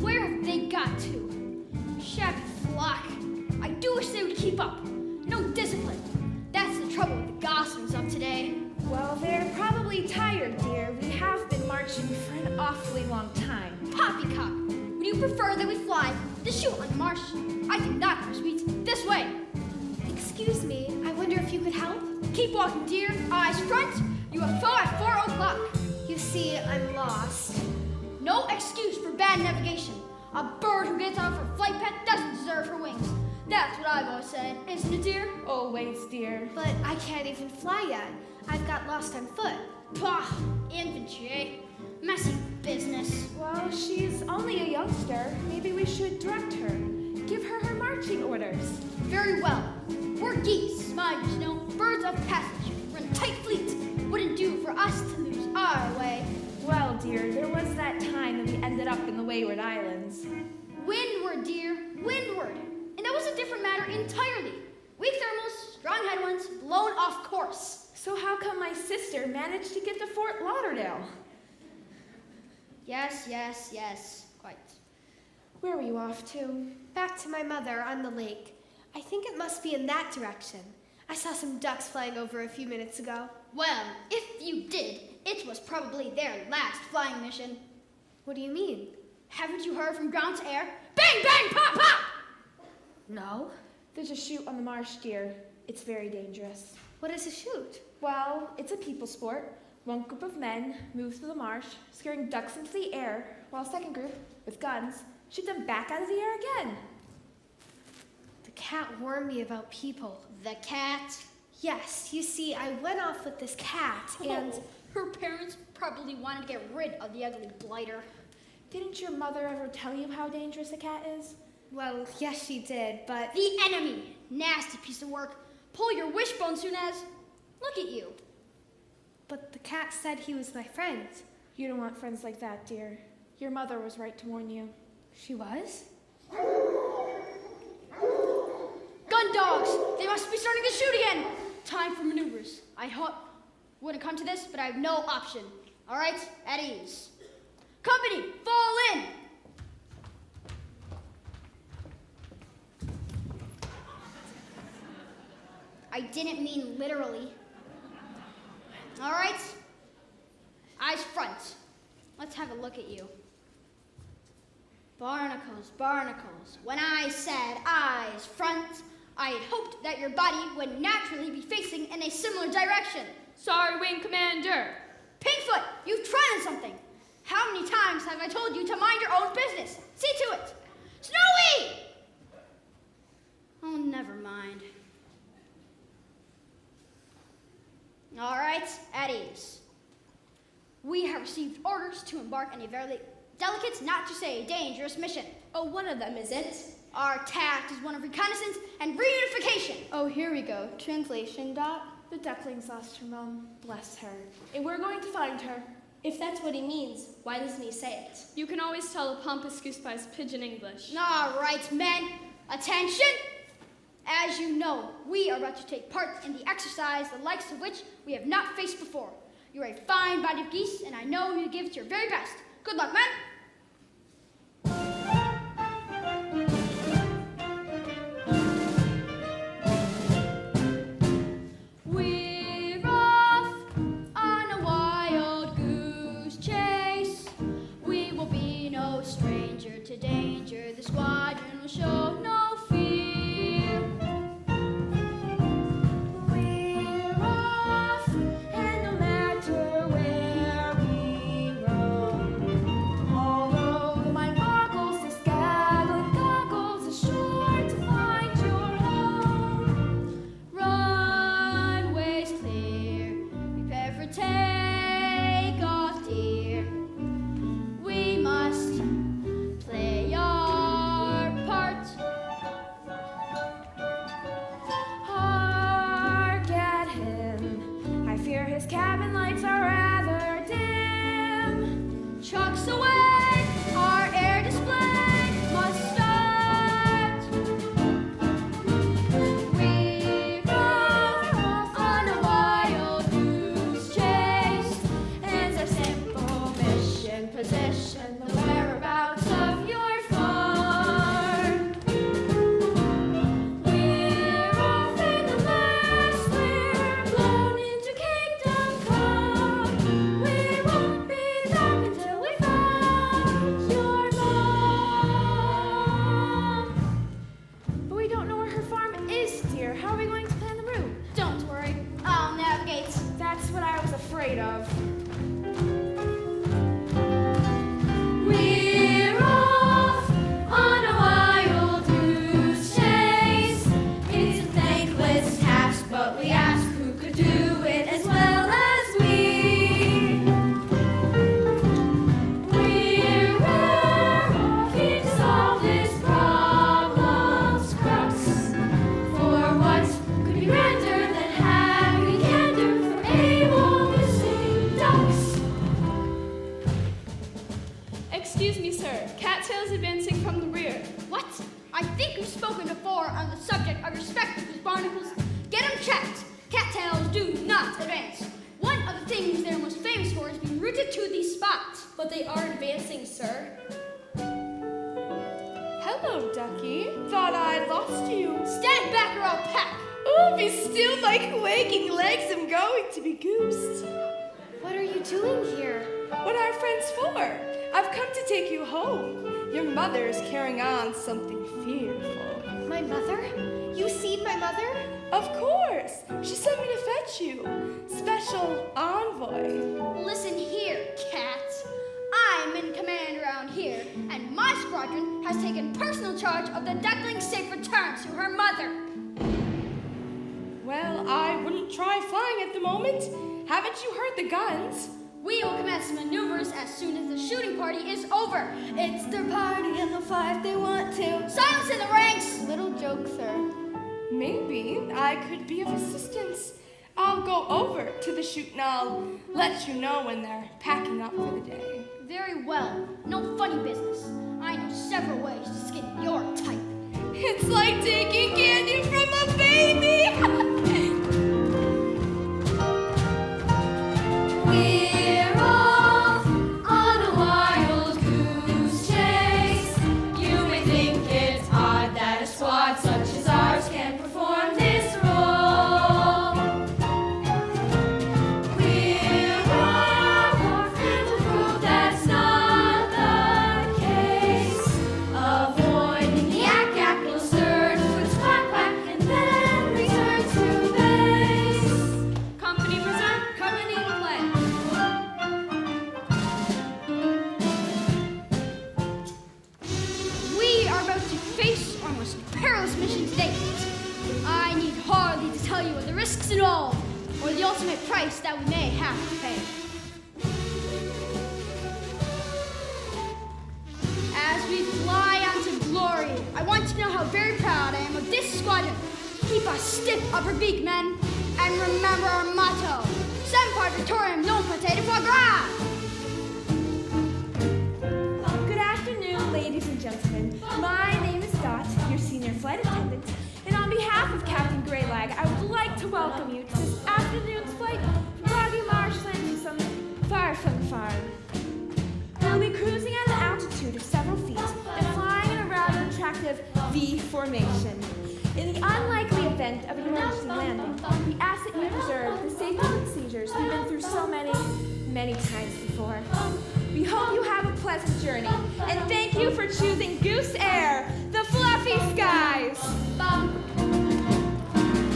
Where have they got to? Shabby flock. I do wish they would keep up. No discipline. That's the trouble with the goslings of today. Well, they're probably tired, dear. We have been marching for an awfully long time. Poppycock, would you prefer that we fly to shoot on the marsh? I think not, sweets. This way. Excuse me, I wonder if you could help? Keep walking, dear. Eyes front. UFO at 4 o'clock. You see, I'm lost. No excuse for bad navigation. A bird who gets off her flight path doesn't deserve her wings. That's what I've always said, isn't it, dear? Always, dear. But I can't even fly yet. I've got lost on foot. Pah, infantry, eh? Messy business. Well, she's only a youngster. Maybe we should direct her. Give her her marching orders. Very well. We're geese, smiders, you know, birds of passage. Run tight fleet. Wouldn't do for us to lose our way. Well, dear, there was that time that we ended up in the Wayward Islands. Windward, dear, windward. In that was a different matter entirely. Weak thermals, strong headwinds, blown off course. So how come my sister managed to get to Fort Lauderdale? Yes, quite. Where were you off to? Back to my mother on the lake. I think it must be in that direction. I saw some ducks flying over a few minutes ago. Well, if you did, it was probably their last flying mission. What do you mean? Haven't you heard from ground to air? Bang, bang, pop, pop! No. There's a chute on the marsh, dear. It's very dangerous. What is a chute? Well, it's a people sport. One group of men moves through the marsh, scaring ducks into the air, while a second group, with guns, shoot them back out of the air again. The cat warned me about people. The cat. Yes, you see, I went off with this cat, and Her parents probably wanted to get rid of the ugly blighter. Didn't your mother ever tell you how dangerous a cat is? well, yes, she did, but The enemy. Nasty piece of work. Pull your wishbone soon as. Look at you. the cat said he was my friend. You don't want friends like that, dear. Your mother was right to warn you. She was? Gun dogs. They must be starting to shoot again. Time for maneuvers. I wouldn't come to this, but I have no option. All right, at ease. Company, fall in. I didn't mean literally. All right. Eyes front. Let's have a look at you. Barnacles, barnacles. When I said eyes front, I had hoped that your body would naturally be facing in a similar direction. Sorry, Wing Commander. Pinkfoot, you've tried on something. How many times have I told you to mind your own business? See to it. Snowy! Oh, never mind. All right, at ease. We have received orders to embark on a very delicate, not to say dangerous mission. Oh, one of them isn't. Our tact is one of reconnaissance and reunification. Oh, here we go. Translation, Dot. The ducklings lost her mom, bless her. And we're going to find her. If that's what he means, why doesn't he say it? You can always tell a pompous goose by his pidgin English. All right, men, attention. As you know, we are about to take part in the exercise, the likes of which we have not faced before. You're a fine body of geese, and I know you give it your very best. Good luck, men. We're off on a wild goose chase. We will be no stranger to danger. The squadron will show no fear. We're off, and no matter where we roam, although the mind boggles, the scattering goggles is sure to find your home. Runways clear, prepare for takeoff, dear. We must play our part. Hark at him. I fear his cabin lights are rather dim. Chucks away, our air display must start. We're off on a wild goose chase. It's a simple mission, position the whereabouts of your farm. We're off in the last, we're blown into kingdom come. We won't be back until we found your mom. But we don't know where her farm is, dear. How are we going to plan the route? Don't worry, I'll navigate. That's what I was afraid of. We're off on a wild goose chase. It's a thankless task, but we ask who could do it as well as we. We're off here to solve this problem's crux. For what could be grander than happy candor from able missing but they are advancing, sir. Hello, Ducky. Thought I'd lost you. Stand back or I'll peck. Oh, be still, my quaking legs. I'm going to be goosed. What are you doing here? What are friends for? I've come to take you home. Your mother is carrying on something fearful. My mother? You seen my mother? Of course. She sent me to fetch you. Special envoy. Listen here, cat. I'm in command around here, and my squadron has taken personal charge of the duckling's safe return to her mother. Well, I wouldn't try flying at the moment. Haven't you heard the guns? We will commence maneuvers as soon as the shooting party is over. It's their party and they'll fight if they want to. Silence in the ranks! Little joke, sir. Maybe I could be of assistance. I'll go over to the shoot and I'll let you know when they're packing up for the day. Very well. No funny business. I know several ways to skin your type. It's like taking candy from a baby! We're off on a wild goose chase. You may think it's odd that a squad such as ours can perform this role. We're off and to prove that's not the case. Avoiding the yak will surge, foot's quack quack, and then return to base. Company present, company play. We are about to face our most perilous mission to date. I need hardly to tell you of the risks involved, or the ultimate price that we may have to pay. As we fly on to glory, I want you to know how very proud I am of this squadron. Keep a stiff upper beak, men, and remember our motto: Semper Victoriam non potete foie gras! Good afternoon, ladies and gentlemen. My name is Dot, your senior flight attendant, and on behalf of Captain Greylag, I would like to welcome you to this afternoon's flight from Boggy Marshland to some far-flung farm. We'll be cruising at an altitude of several feet and flying in a rather attractive V formation. In the unlikely event of an emergency landing, we ask that you preserve the safety procedures we've been through so many times before. We hope you have a pleasant journey, and thank you for choosing Goose Air, the fluffy skies.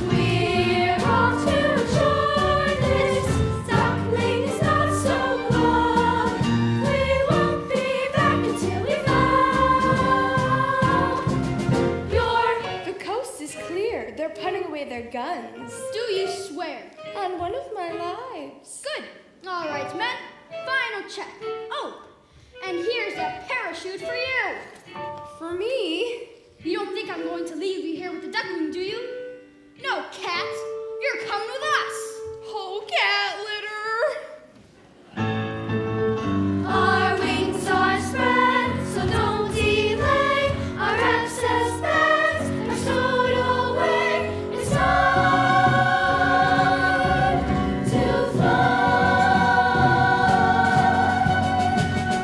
We're off to join this duckling is not so long. We won't be back until we fall. The coast is clear. They're putting away their guns. Do you swear? On one of my lives. Good. All right, men. Final check. Oh, and here's a parachute for you. For me? You don't think I'm going to leave you here with the duckling, do you? No, cat. You're coming with us. Oh, cat litter. Our wings are spread, so don't delay. Our excess bags are stowed away. It's time to fly.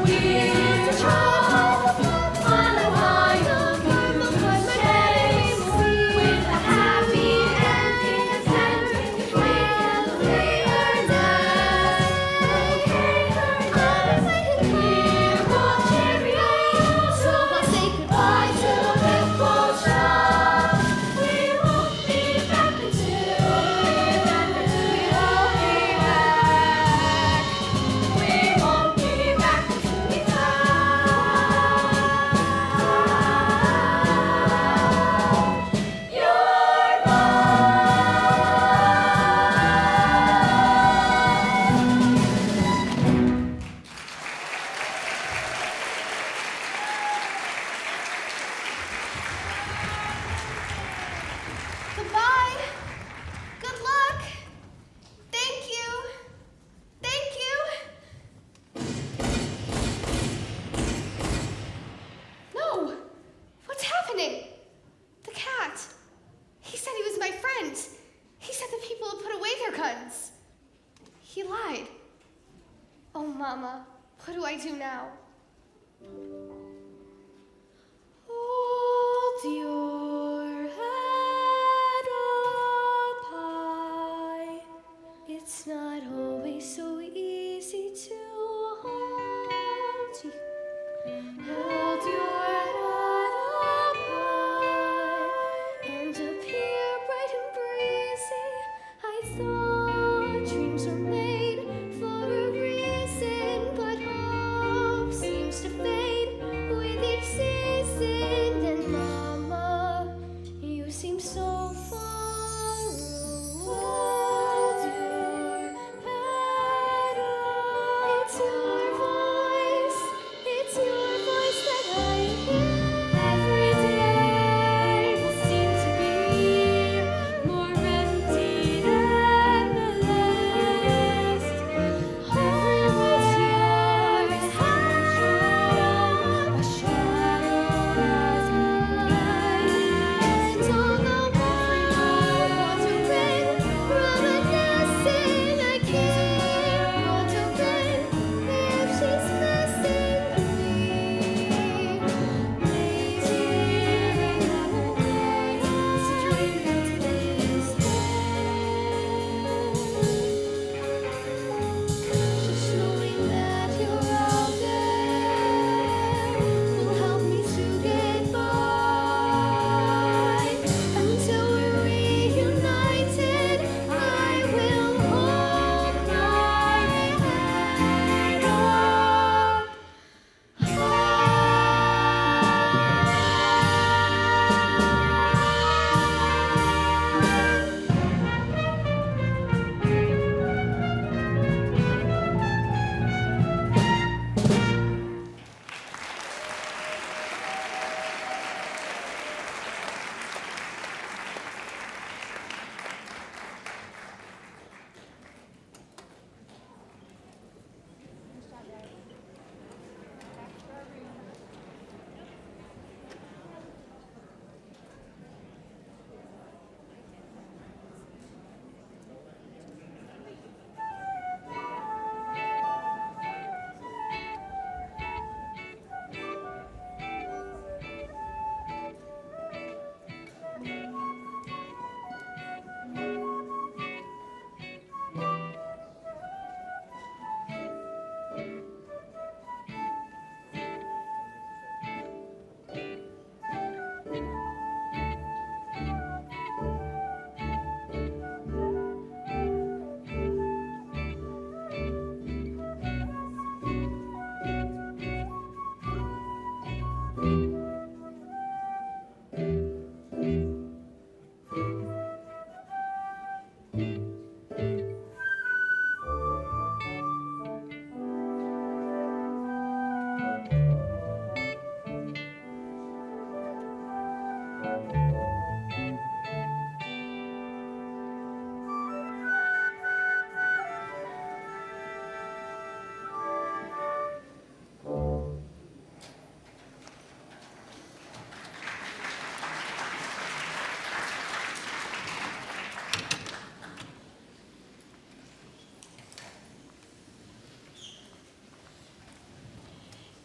We're off on a wild goose chase with a happy ending at hand. With a flavor dance. We're off cheerio, so let's say goodbye to Whipple Shop. We won't be back until we won't be back until we fly. You're Goodbye. Good luck. Thank you. Thank you. No. What's happening? The cat. He said he was my friend. He said the people had put away their guns. He lied. Oh, Mama, What do I do now? Hold your head up high. It's not always so easy to hold you. Hold your head up high and appear bright and breezy. I thought dreams were made for a reason, but hope seems to fade with each season. And Mama, you seem so far away. Hold your head up. It's your voice that I hear every day. Will seem to be more empty than the last. Everyone's yours, a shadow as and although everyone wants to win, reminiscing, I can't want to win if she's missing me. Lazy and I won't wait to dream that today's just knowing that you're out there will help me to get by. Until we're reunited, I will hold my head up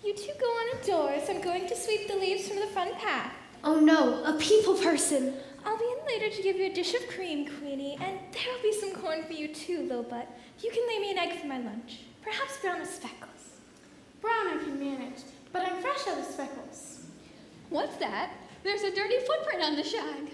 You two go on indoors. I'm going to sweep the leaves from the front path. Oh no, a people person. I'll be in later to give you a dish of cream, Queenie, and there'll be some corn for you too, Lilbut. You can lay me an egg for my lunch. Perhaps brown with speckles. Brown I can manage, but I'm fresh out of speckles. What's that? There's a dirty footprint on the shag.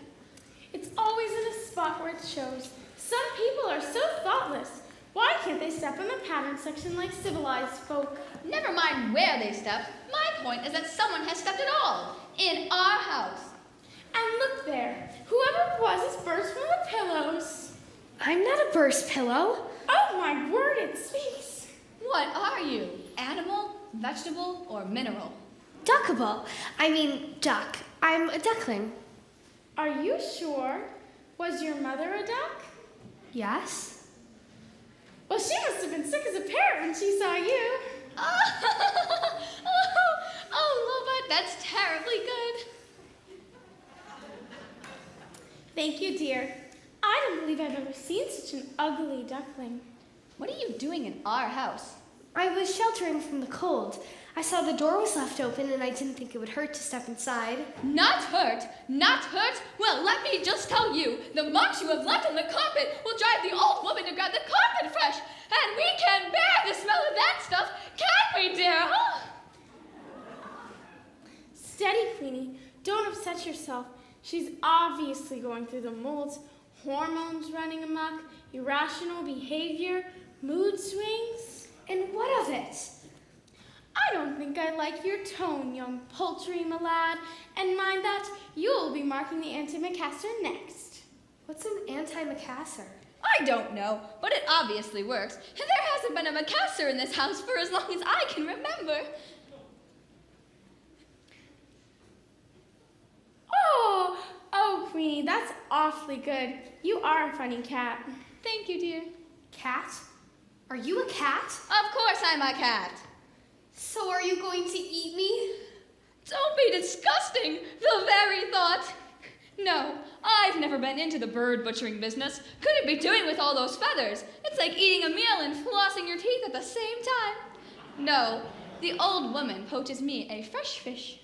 It's always in a spot where it shows. Some people are so thoughtless. Why can't they step in the pattern section like civilized folk? Never mind where they stepped. My point is that someone has stepped at all. In our house. And look there. Whoever it was is burst from the pillows. I'm not a burst pillow. Oh my word, it speaks. What are you? Animal, vegetable, or mineral? Duckable. I mean, duck. I'm a duckling. Are you sure? Was your mother a duck? Yes? Well, she must have been sick as a parrot when she saw you. Oh, Lilbut, that's terribly good. Thank you, dear. I don't believe I've ever seen such an ugly duckling. What are you doing in our house? I was sheltering from the cold. I saw the door was left open and I didn't think it would hurt to step inside. Not hurt? Not hurt? Well, let me just tell you, the marks you have left on the carpet will drive the old woman to grab the carpet fresh. And we can't bear the smell of that stuff, can we, dear? Huh? Steady, Queenie. Don't upset yourself. She's obviously going through the molds. Hormones running amok, irrational behavior, mood swings. And what of it? I don't think I like your tone, young poultry, my lad. And mind that, you'll be marking the antimacassar next. What's an antimacassar? I don't know, but it obviously works. And there hasn't been a macassar in this house for as long as I can remember. Oh, Queenie, that's awfully good. You are a funny cat. Thank you, dear. Cat? Are you a cat? Of course I'm a cat. So are you going to eat me? Don't be disgusting, the very thought. No, I've never been into the bird butchering business. Couldn't be doing with all those feathers. It's like eating a meal and flossing your teeth at the same time. No, the old woman poaches me a fresh fish.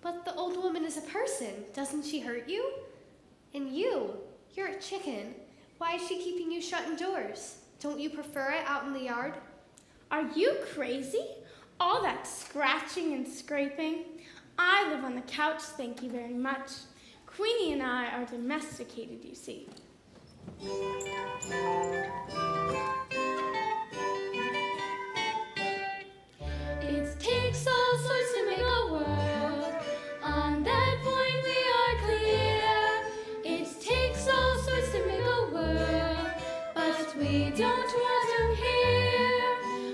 But the old woman is a person. Doesn't she hurt you? And you're a chicken. Why is she keeping you shut indoors? Don't you prefer it out in the yard? Are you crazy? All that scratching and scraping. I live on the couch, thank you very much. Queenie and I are domesticated, you see. It takes all sorts to make a world. On that point we are clear. It takes all sorts to make a world, but we don't want them here.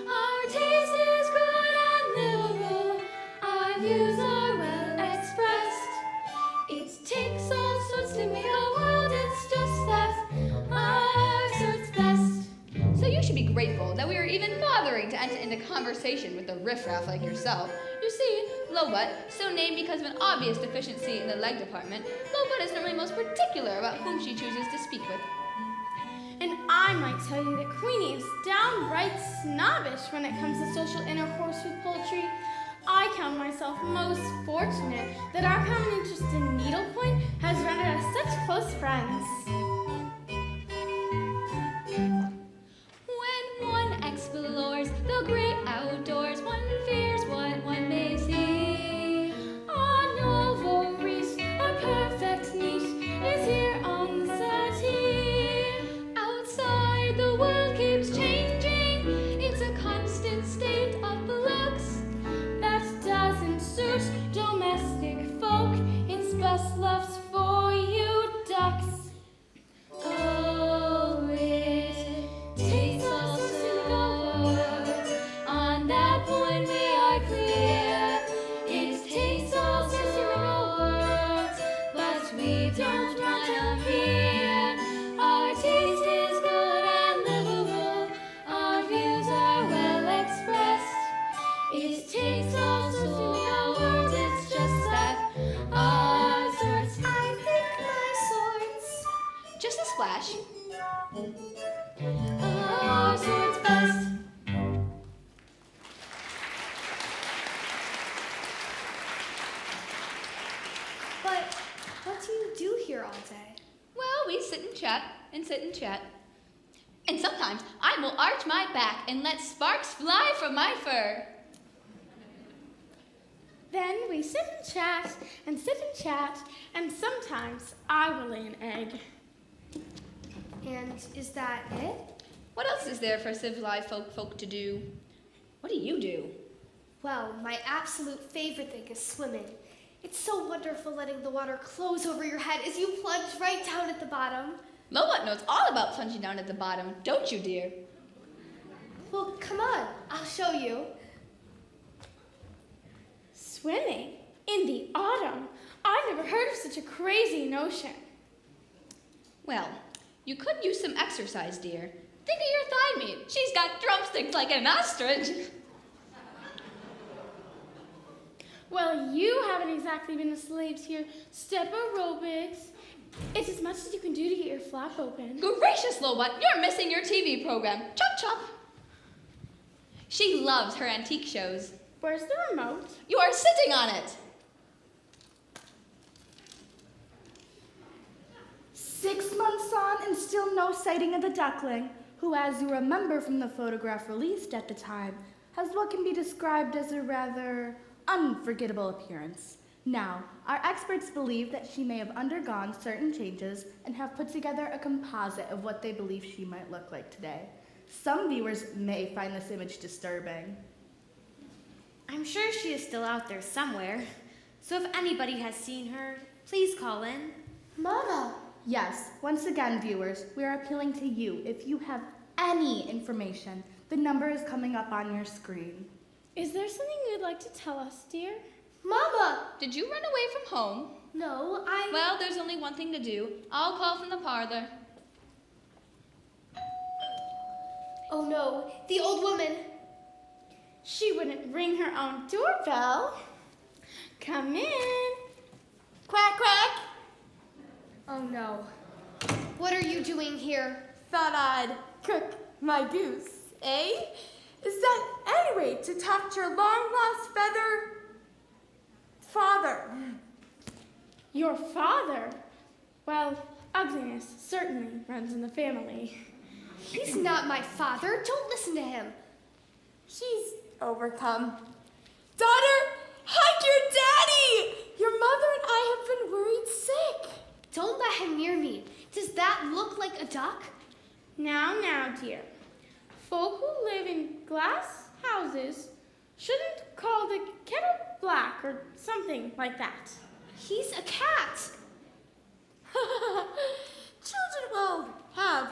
Our taste is good and liberal. Our views are well expressed. It takes all sorts to make a world. It's just that our sort's best. So you should be grateful that we are even bothering to enter into conversation with a riffraff like yourself. You see, Lowbutt, so named because of an obvious deficiency in the leg department, Lowbutt is normally most particular about whom she chooses to speak with. And I might tell you that Queenie is downright snobbish when it comes to social intercourse with poultry. I count myself most fortunate that our common interest in needlepoint has rendered us such close friends. When one explores the great outdoors, one fears what one may see. A novel reach, a perfect niche is here on the settee. Outside the world keeps changing. It's a constant state of flux. That doesn't suit domestic folk. It's best left for you ducks. Oh, it takes all sorts to make a world. On that point we are clear. It takes all sorts to make a world, but we don't want them here. Our taste is good and livable. Our views are well expressed. It takes all sorts to make a world. It's just that our sorts. I think my sorts. Just a splash. Our sort's best. But what do you do here all day? Well, we sit and chat and sit and chat. And sometimes I will arch my back and let sparks fly from my fur. Then we sit and chat, and sometimes I will lay an egg. And is that it? What else is there for civilized folk to do? What do you do? Well, my absolute favorite thing is swimming. It's so wonderful letting the water close over your head as you plunge right down at the bottom. Lowbutt knows all about plunging down at the bottom, don't you, dear? Well, come on, I'll show you. Swimming in the autumn? I've never heard of such a crazy notion. Well, you could use some exercise, dear. Think of your thigh meat. She's got drumsticks like an ostrich. Well, you haven't exactly been a slave to your step aerobics. It's as much as you can do to get your flap open. Gracious, Lowbutt, you're missing your TV program. Chop, chop. She loves her antique shows. Where's the remote? You are sitting on it. 6 months on and still no sighting of the duckling, who, as you remember from the photograph released at the time, has what can be described as a rather unforgettable appearance. Now, our experts believe that she may have undergone certain changes and have put together a composite of what they believe she might look like today. Some viewers may find this image disturbing. I'm sure she is still out there somewhere. So if anybody has seen her, please call in. Mama! Yes, once again, viewers, we are appealing to you. If you have any information, the number is coming up on your screen. Is there something you'd like to tell us, dear? Mama! Did you run away from home? No, Well, there's only one thing to do. I'll call from the parlor. Oh no, the old woman. She wouldn't ring her own doorbell. Come in. Quack, quack. Oh no. What are you doing here? Thought I'd cook my goose, eh? Is that anyway to talk to your long-lost father? Your father? Well, ugliness certainly runs in the family. He's not my father. Don't listen to him. She's overcome. Daughter, hug your daddy! Your mother and I have been worried sick. Don't let him near me. Does that look like a duck? Now, dear. Folk who live in glass houses shouldn't call the kettle black or something like that. He's a cat. Children will have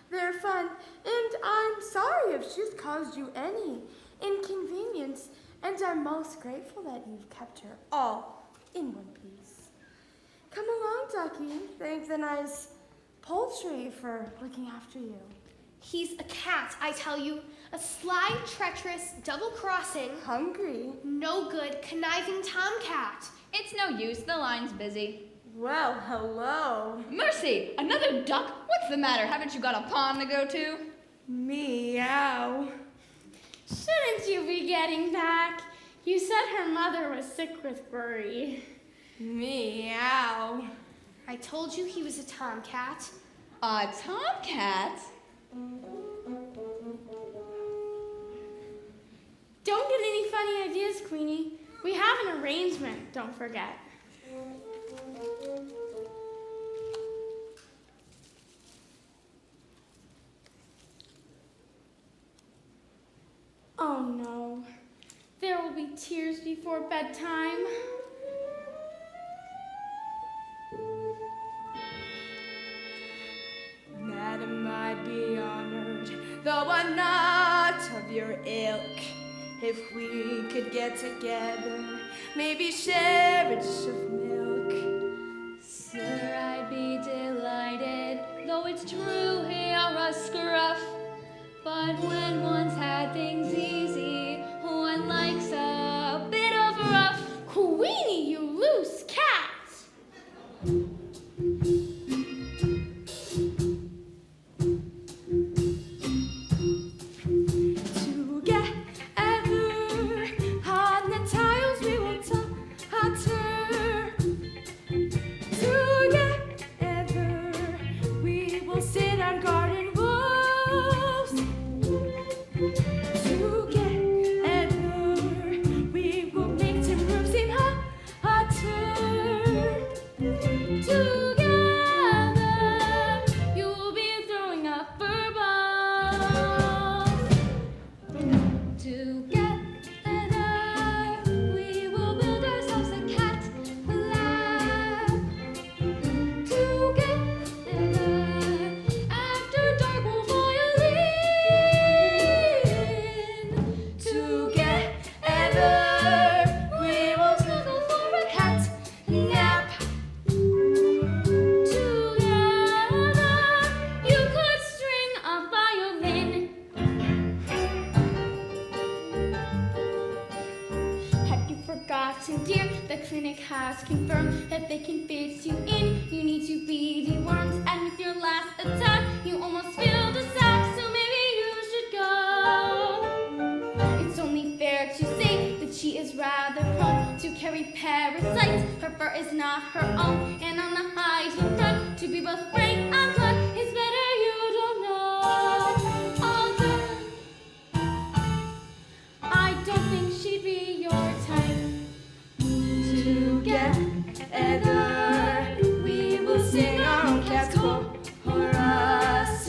their fun, and I'm sorry if she's caused you any inconvenience, and I'm most grateful that you've kept her all in one piece. Come along, Ducky. Thank the nice poultry for looking after you. He's a cat, I tell you. A sly, treacherous, double-crossing, Hungry? no good, conniving tomcat. It's no use. The line's busy. Well, hello. Mercy! Another duck? What's the matter? Haven't you got a pond to go to? Meow. Shouldn't you be getting back? You said her mother was sick with worry. Meow. I told you he was a tomcat. A tomcat? Don't get any funny ideas, Queenie. We have an arrangement, don't forget. Oh no, there will be tears before bedtime. Madam, I'd be honored, though I'm not of your ilk, if we could get together, maybe share a dish of milk. Sir, I'd be delighted, though it's true you're a scruff. But when one's had things easy, one likes a bit of rough. Queenie, you loose cat! Dear, the clinic has confirmed that they can fit you in. You need to be dewormed, and with your last attack, you almost filled the sack, so maybe you should go. carry parasites. Her fur is not her own, and on the hygiene front, to be both frank and blunt, it's better you don't know. Although I don't think she'd be your type. Together, we will sing our own cat's chorus.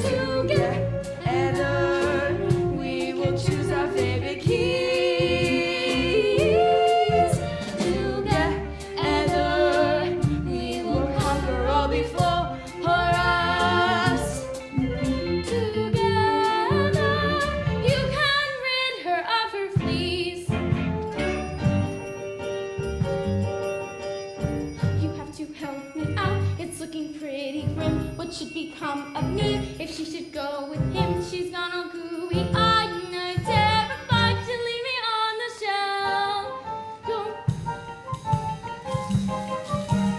Together, we will choose our favorite keys. Together, we will conquer all before us. Together, you can rid her of her fleas. You have to help me out, it's looking pretty grim. What should become of me if she should go with him? She's gone all gooey-eyed and I'm terrified to leave me on the shelf.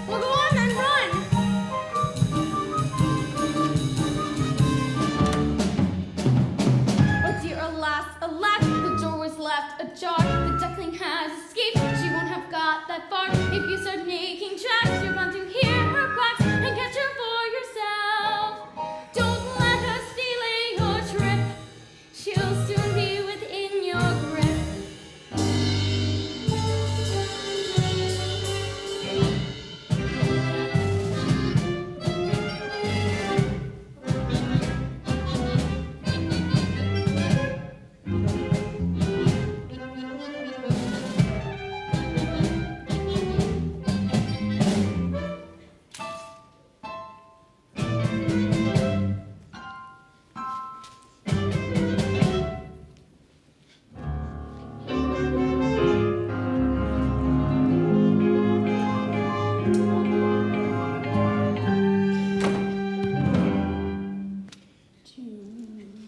Well, go on then, run! Oh dear, alas, alas, the door was left ajar. The duckling has escaped, she won't have got that far. If you start making tracks, you're bound to hear her quacks and catch her for yourself. Don't let her delay your trip, she'll soon be within your grip.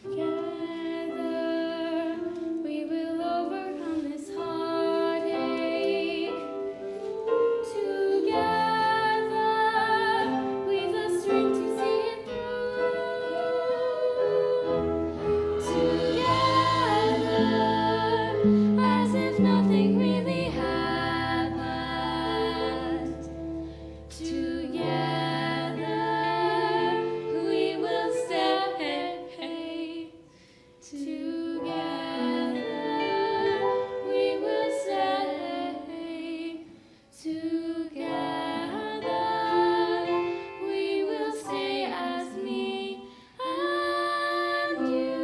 Together, we will overcome this heartache. Together, we've the strength to see it through. Together, as if nothing really happened. Together, we will stay. Together, we will stay. Together, we will stay as me and you.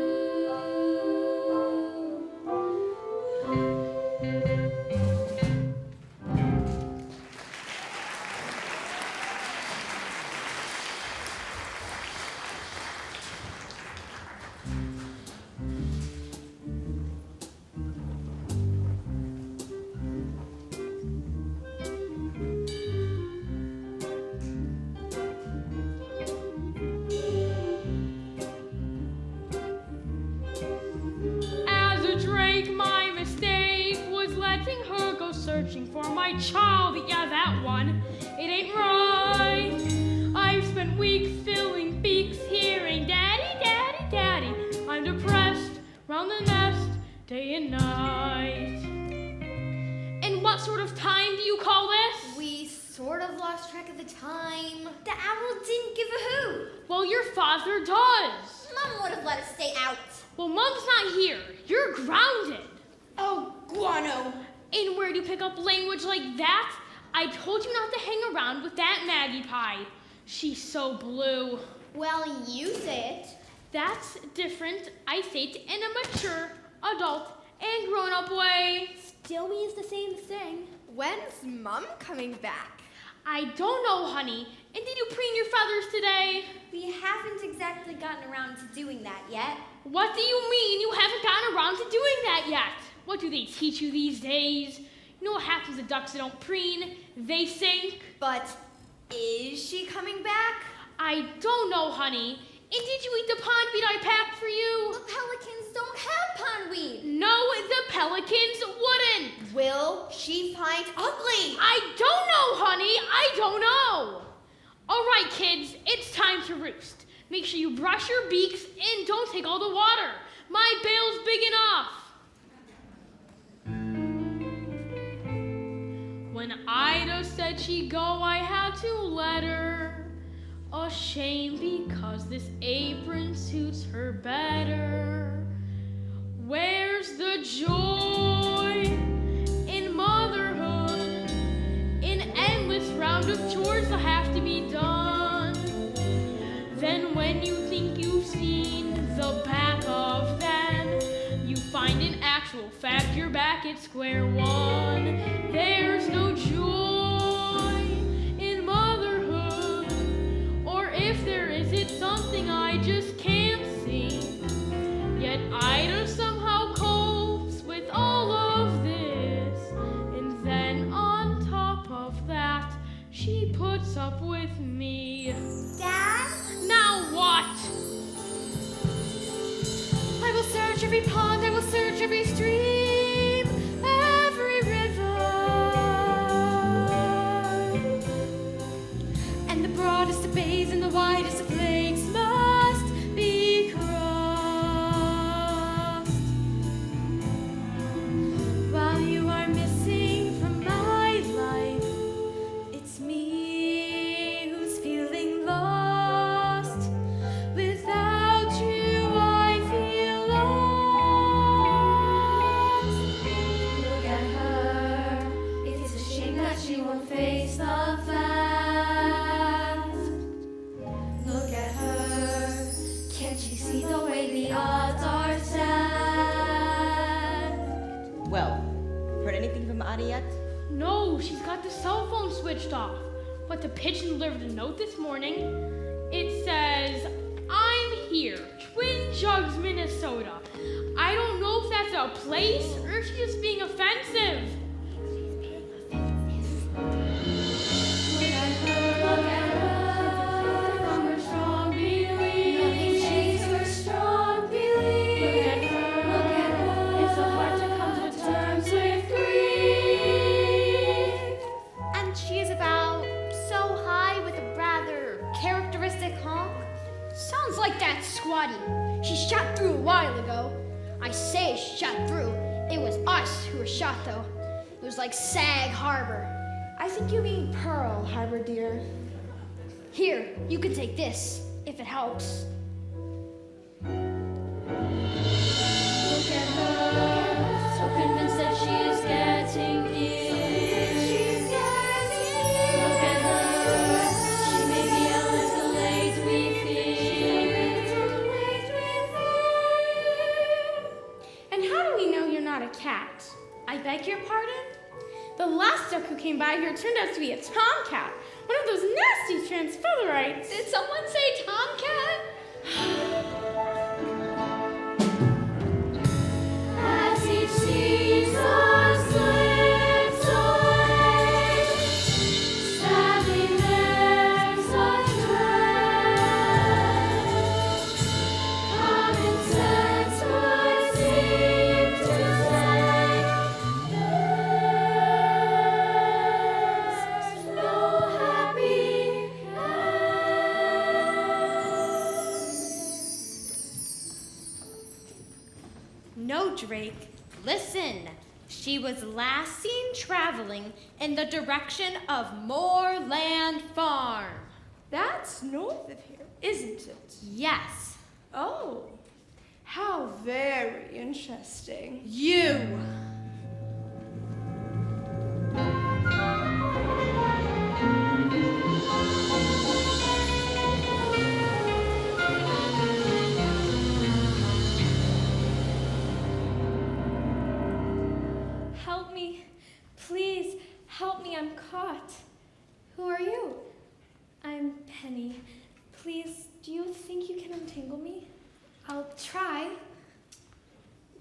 As a drake, my mistake was letting her go searching for my child. Yeah, that one. It ain't right. I've spent weeks filling beaks, hearing daddy, daddy, daddy. I'm depressed, round the nest, day and night. And what sort of time do you call this? We sort of lost track of the time. The owl didn't give a hoot. Well, your father does. Mom would have let us stay out. Well, Mom's not here. You're grounded. Oh, guano. And where do you pick up language like that? I told you not to hang around with that Maggie Pie. She's so blue. Well, you say it. That's different. I say it in a mature, adult, and grown-up way. Still means the same thing. When's Mom coming back? I don't know, honey. And did you preen your feathers today? We haven't exactly gotten around to doing that yet. What do you mean you haven't gotten around to doing that yet? What do they teach you these days? You know what happens to ducks that don't preen? They sink. But is she coming back? I don't know, honey. And did you eat the pondweed I packed for you? The pelicans don't have pondweed. No, the pelicans wouldn't. Will she find ugly? I don't know, honey. I don't know. All right, kids, it's time to roost. Make sure you brush your beaks and don't take all the water. My bail's big enough. When Ida said she'd go, I had to let her. A shame because this apron suits her better. Where's the joy in motherhood? An endless round of chores that have to be done. Then when you think you've seen the back of them, you find in actual fact you're back at square one. There's no joy in motherhood, or if there is, it's something I just can't see. Yet Ida somehow copes with all of this, and then on top of that, she puts up with me. Dad? Now what? I will search every pond, I will search every stream, every river. And the broadest of bays and the widest of lakes must be crossed. While you are missing from my life, it's me who's feeling lost. Without you, I feel lost. Look at her. It's a shame that she won't face the fact. Look at her. Can't she see the way the odds are stacked? Well, heard anything from Ada yet? No, she's got the cell phone switched off. But the pigeon delivered a note this morning. It says, I'm here, Twin Jugs, Minnesota. I don't know if that's a place or if she's just being offensive. Look at her, from her strong belief. Nothing shakes her strong belief. Look at her, it's so hard to come to terms with grief. And she is about so high with a rather characteristic honk. Sounds like that squatty. She shot through a while ago. I say she shot through. It was us who were shot, though. It was like Sag Harbor. I think you mean Pearl Harbor, dear. Here, you can take this, if it helps. Look at her, so convinced that she is getting near. She's getting near. Look at her, she may be a little late, we fear. And how do we know you're not a cat? I beg your pardon? The last duck who came by here turned out to be a tomcat, one of those nasty transfeatherites. Did someone say tomcat? As each season slips away, sadly there's a trend. Common sense would seem to say there's no happy No, Drake. Listen. She was last seen traveling in the direction of Moorland Farm. That's north of here, isn't it? Yes. Oh, how very interesting. You. Help me. Please, help me. I'm caught. Who are you? I'm Penny. Please, do you think you can untangle me? I'll try.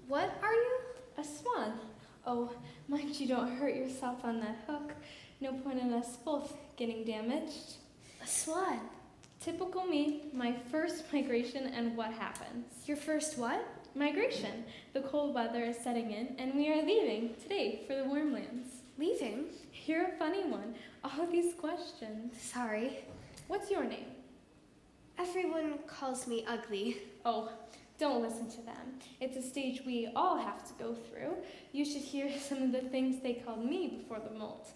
What are you? A swan. Oh, mind you don't hurt yourself on that hook. No point in us both getting damaged. A swan? Typical me, my first migration and what happens. Your first what? Migration. The cold weather is setting in and we are leaving today for the warm lands. Leaving? You're a funny one. All these questions. Sorry. What's your name? Everyone calls me ugly. Oh, don't listen to them. It's a stage we all have to go through. You should hear some of the things they called me before the molt.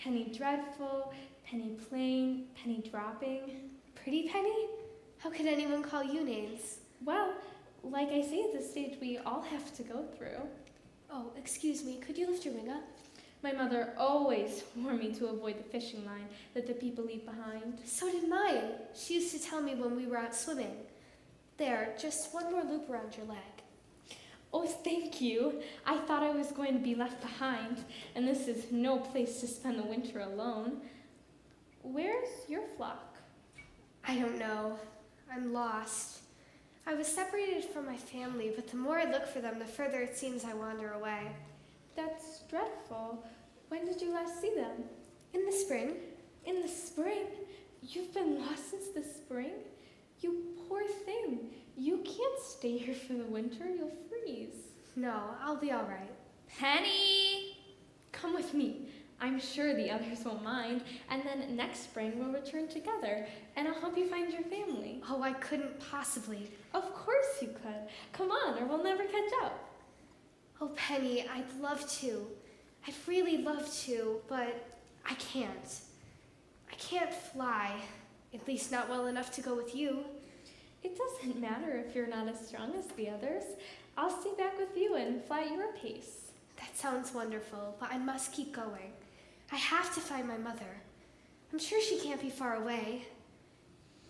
Penny Dreadful, Penny Plain, Penny Dropping. Pretty Penny? How could anyone call you names? Well, like I say, it's a stage we all have to go through. Oh, excuse me, could you lift your wing up? My mother always warned me to avoid the fishing line that the people leave behind. So did mine. She used to tell me when we were out swimming. There, just one more loop around your leg. Oh, thank you. I thought I was going to be left behind, and this is no place to spend the winter alone. Where's your flock? I don't know. I'm lost. I was separated from my family, but the more I look for them, the further it seems I wander away. That's dreadful. When did you last see them? In the spring? In the spring? You've been lost since the spring? You poor thing. You can't stay here for the winter. You'll freeze. No, I'll be all right. Penny! Come with me. I'm sure the others won't mind. And then next spring we'll return together, and I'll help you find your family. Oh, I couldn't possibly. Of course you could. Come on, or we'll never catch up. Oh, Penny, I'd love to. I'd really love to, but I can't. I can't fly. At least not well enough to go with you. It doesn't matter if you're not as strong as the others. I'll stay back with you and fly at your pace. That sounds wonderful, but I must keep going. I have to find my mother. I'm sure she can't be far away.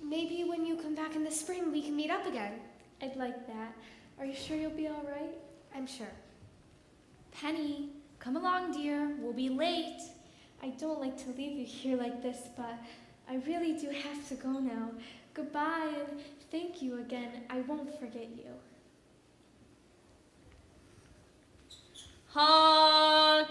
Maybe when you come back in the spring, we can meet up again. I'd like that. Are you sure you'll be all right? I'm sure. Penny, come along, dear. We'll be late. I don't like to leave you here like this, but I really do have to go now. Goodbye, and thank you again. I won't forget you. Honk!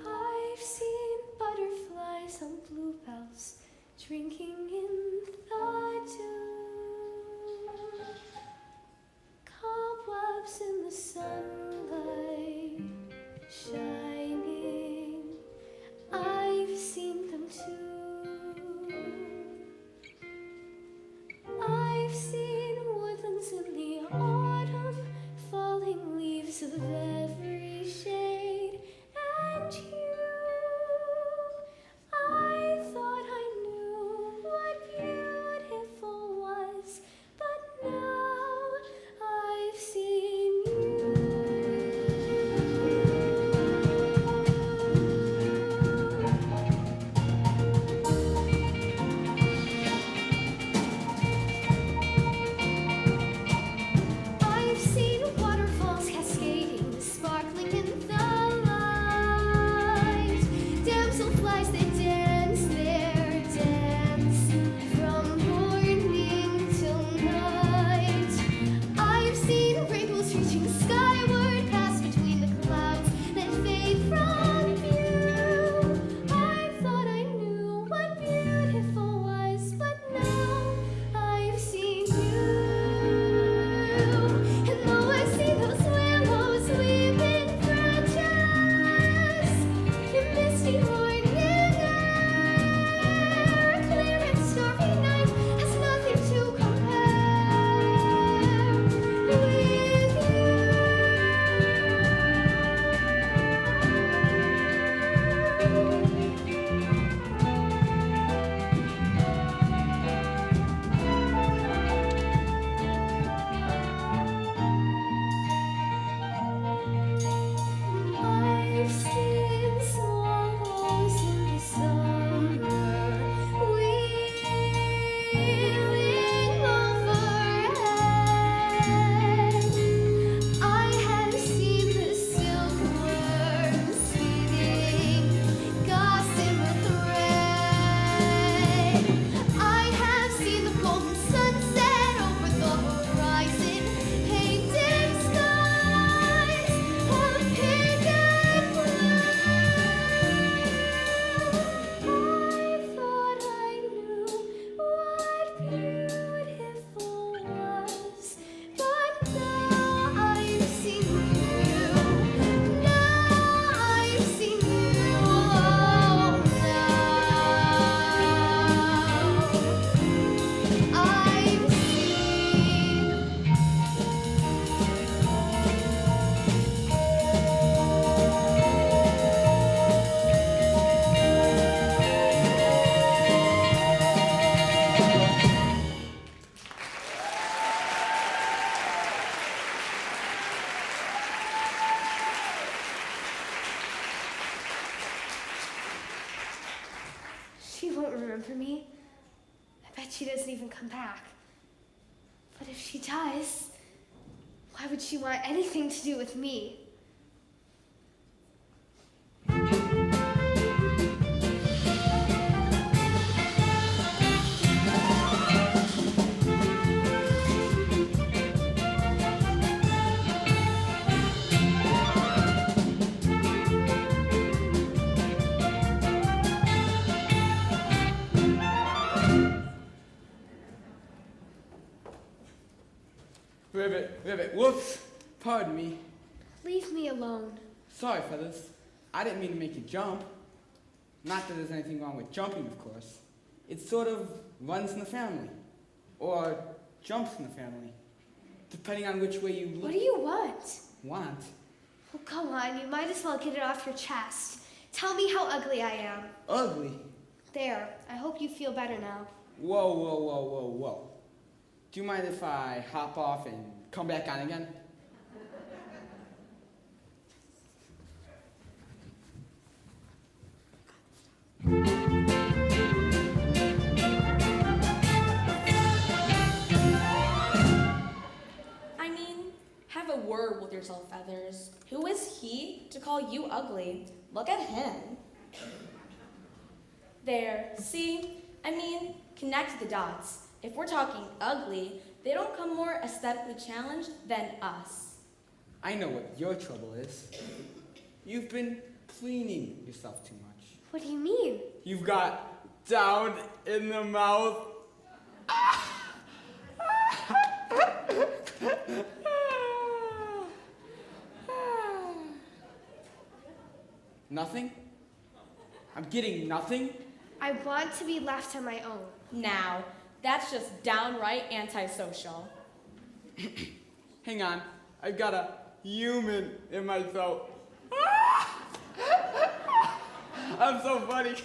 I've seen butterflies on bluebells drinking in the dew. Cobwebs in the sunlight shining. I've seen them too. I've seen woodlands in the autumn, falling leaves of every shade and hue. I thought I knew what you doesn't even come back. But if she does, why would she want anything to do with me? Ribbit, whoops, pardon me. Leave me alone. Sorry, Feathers. I didn't mean to make you jump. Not that there's anything wrong with jumping, of course. It sort of runs in the family. Or jumps in the family. Depending on which way you look. What do you want? Want? Well, go on. You might as well get it off your chest. Tell me how ugly I am. Ugly? There. I hope you feel better now. Whoa. Do you mind if I hop off and come back on again? I mean, have a word with yourself, Feathers. Who is he to call you ugly? Look at him. There, see? I mean, connect the dots. If we're talking ugly, they don't come more aesthetically challenged than us. I know what your trouble is. You've been cleaning yourself too much. What do you mean? You've got down in the mouth. Nothing? I'm getting nothing? I want to be left on my own. Now, that's just downright antisocial. Hang on, I've got a human in my throat. I'm so funny.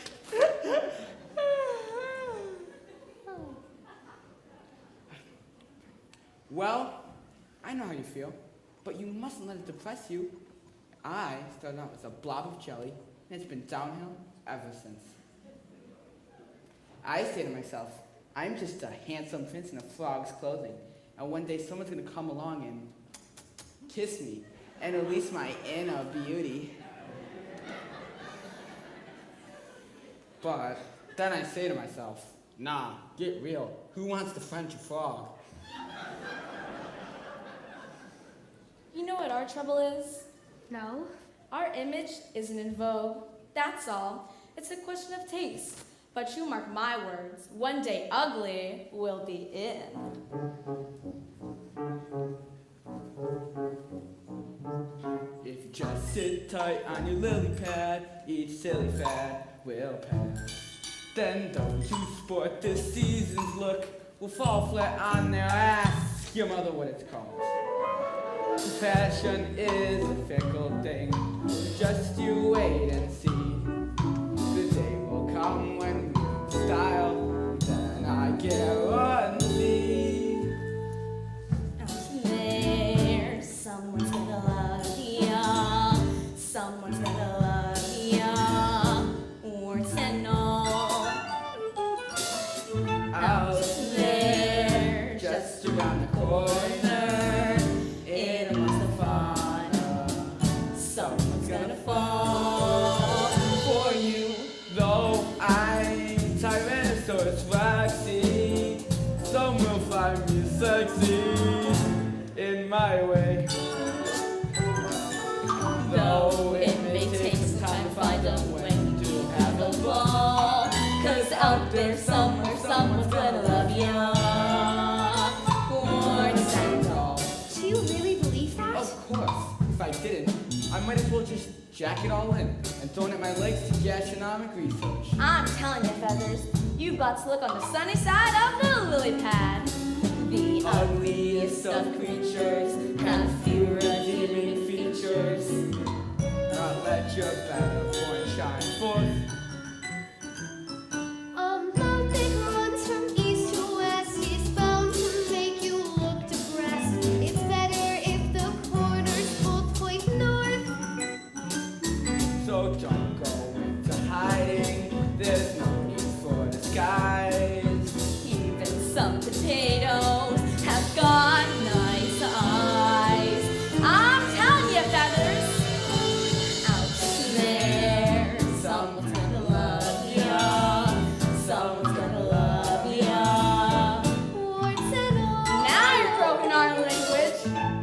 Well, I know how you feel, but you mustn't let it depress you. I started out as a blob of jelly, and it's been downhill ever since. I say to myself, I'm just a handsome prince in a frog's clothing, and one day someone's gonna come along and kiss me and release my inner beauty. But then I say to myself, nah, get real. Who wants to French a frog? You know what our trouble is? No? Our image isn't in vogue. That's all. It's a question of taste. But you mark my words, one day ugly will be in. If you just sit tight on your lily pad, each silly fad will pass. Then those who sport this season's look will fall flat on their ass. Your mother what it's called. Fashion is a fickle thing. Just you wait and see. The day will come when we style, then I guarantee. Out there, someone's gonna love ya. Someone's gonna love ya. Warts and all. Out there, just around the corner, in amongst the fauna, someone's gonna fall for you. Though I'm Tyrannosaurus Rexy, some will find me sexy in my way. Though it may take some time to find out when to have a ball, 'cause out there somewhere someone's gonna love ya. Warts and all. Do you really believe that? Of course. If I didn't, I might as well just jack it all in and throw it at my legs to gastronomic research. I'm telling you, Feathers, you've got to look on the sunny side of the lily pad. The Ugliest of creatures have few redeeming features. Now let your better point shine forth. A mouth that runs from east to west is bound to make you look depressed. It's better if the corners both point north. So don't go into hiding. There's no need for disguise. Even some potatoes have got nice eyes. I'm telling you, feathers. Out there, someone's gonna love ya. Someone's gonna love ya. Warts and all. Now you're broken our language.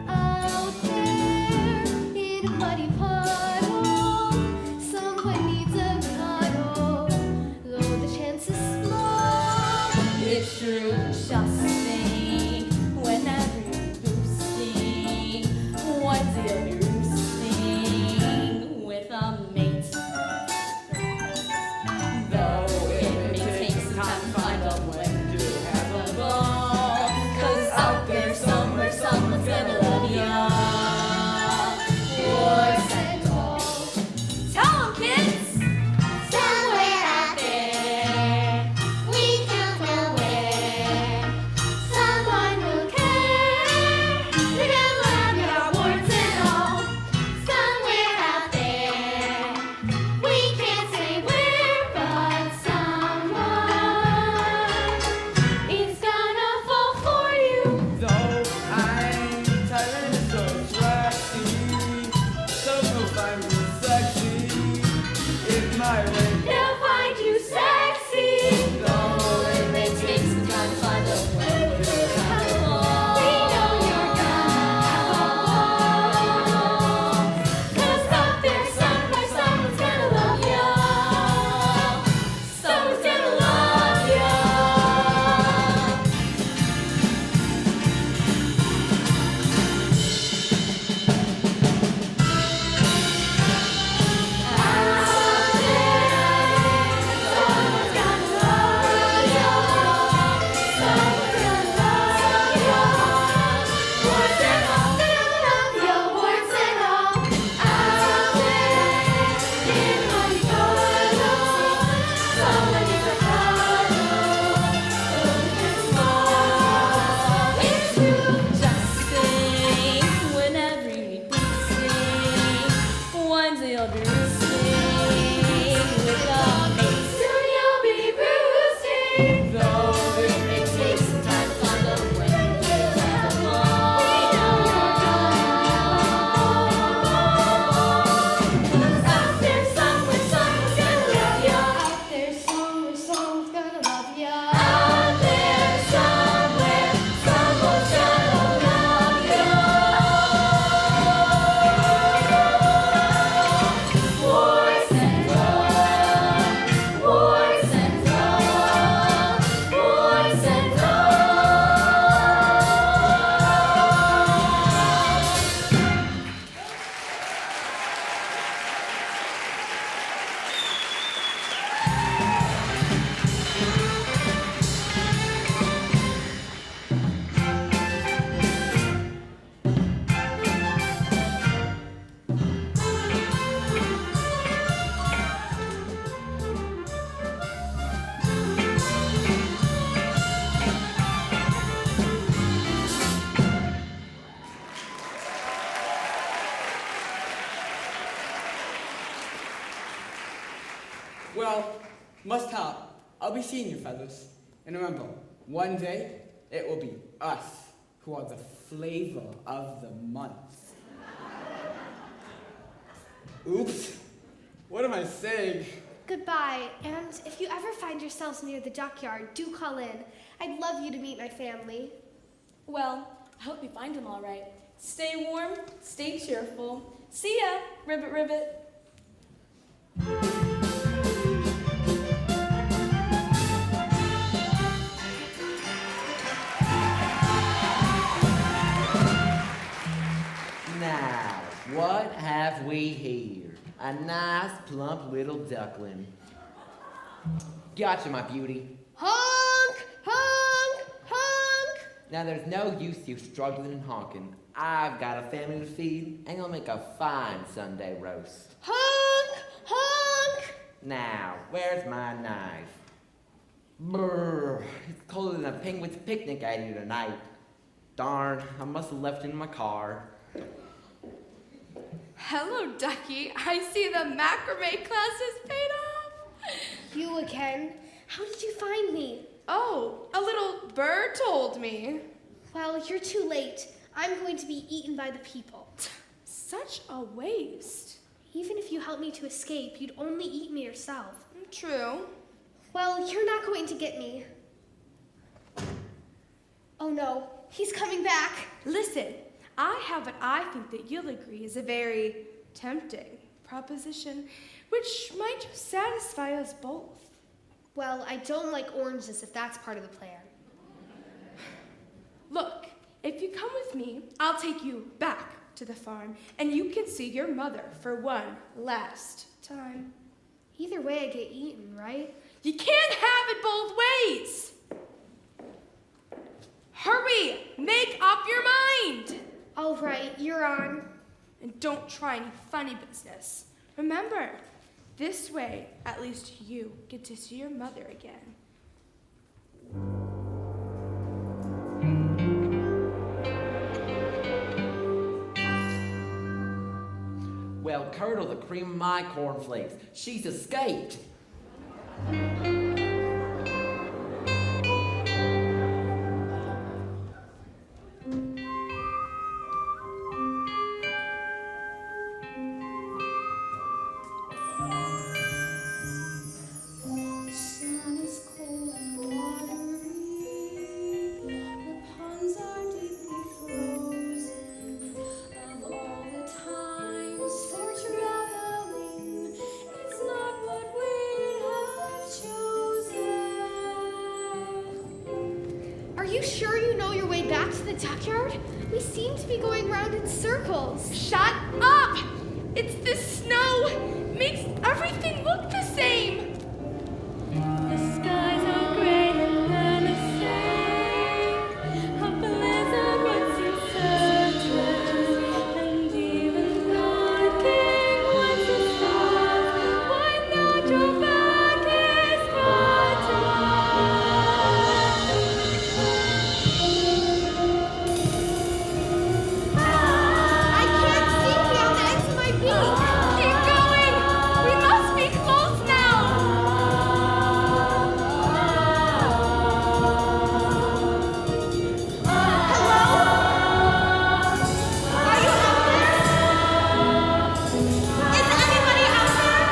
Out there in a muddy puddle, someone needs a cuddle. Though the chance is small, It's true, just think whenever you're boosting, what's the roosting with a mate? Though it may take some time to find out when to have a ball, 'cause out there somewhere someone's gonna love ya. Warts and all. Tell 'em, kids! Somewhere out there, we don't know where. Someone will care. They're gonna love your warts and all. Somewhere out there, we can't say where, but someone is gonna fall for you. Though I'm Tyrannosaurus Rexy, some will find me sexy. In my way, They'll find you sexy. Though it may take some time to find out when to have a ball. We know you're gonna have a ball. 'Cause out there somewhere someone's gonna love ya. Someone's gonna love ya. Someone's gonna love ya. Someone's gonna love ya. Warts and all, they're gonna love ya. Warts and all. Out there in muddy puddles, someone needs a cuddle. It's small. It's true. Just think whenever you boosting, one's you'll be roosting with a mate. Soon you'll be roosting. Though it may take some time to find out when to have a ball. We know you're gonna have a ball. 'Cause out there somewhere someone's gonna love ya. Out there somewhere someone's gonna love ya. Out there somewhere someone's gonna love ya. Warts and all, warts and all, warts and all. well, must hop. I'll be seeing you, fellas. And remember, one day it will be us who are the flavor of the month. Oops. What am I saying? Goodbye, and if you ever find yourselves near the dockyard, do call in. I'd love you to meet my family. Well, I hope you find him all right. Stay warm, stay cheerful. See ya, Ribbit Ribbit. Now, what have we here? A nice, plump little duckling. Gotcha, my beauty. Honk! Honk! Honk! Now, there's no use you struggling and honking. I've got a family to feed, and you'll make a fine Sunday roast. Honk! Honk! Now, where's my knife? Brr, it's colder than a penguin's picnic out here tonight. Darn, I must have left it in my car. Hello, Ducky. I see the macrame class has paid off. You again? How did you find me? Oh, a little bird told me. Well, you're too late. I'm going to be eaten by the people. Such a waste. Even if you help me to escape, you'd only eat me yourself. True. Well, you're not going to get me. Oh no, he's coming back. Listen, I have what I think that you'll agree is a very tempting proposition, which might just satisfy us both. Well, I don't like oranges if that's part of the plan. Look, if you come with me, I'll take you back to the farm, and you can see your mother for one last time. Either way, I get eaten, right? You can't have it both ways. Hurry, make up your mind. All right, you're on. And don't try any funny business. Remember, this way, at least you get to see your mother again. Well, curdle the cream of my cornflakes. She's escaped. Are you sure you know your way back to the duckyard? We seem to be going round in circles. Shut up! It's the snow. Makes everything look the same. The skies are gray and the same. A blizzard would seem certain. And even though I think once a start, why not your back is I can't see beyond the ends of my beak. Keep going. We must be close now. Are you out there? Is anybody out there?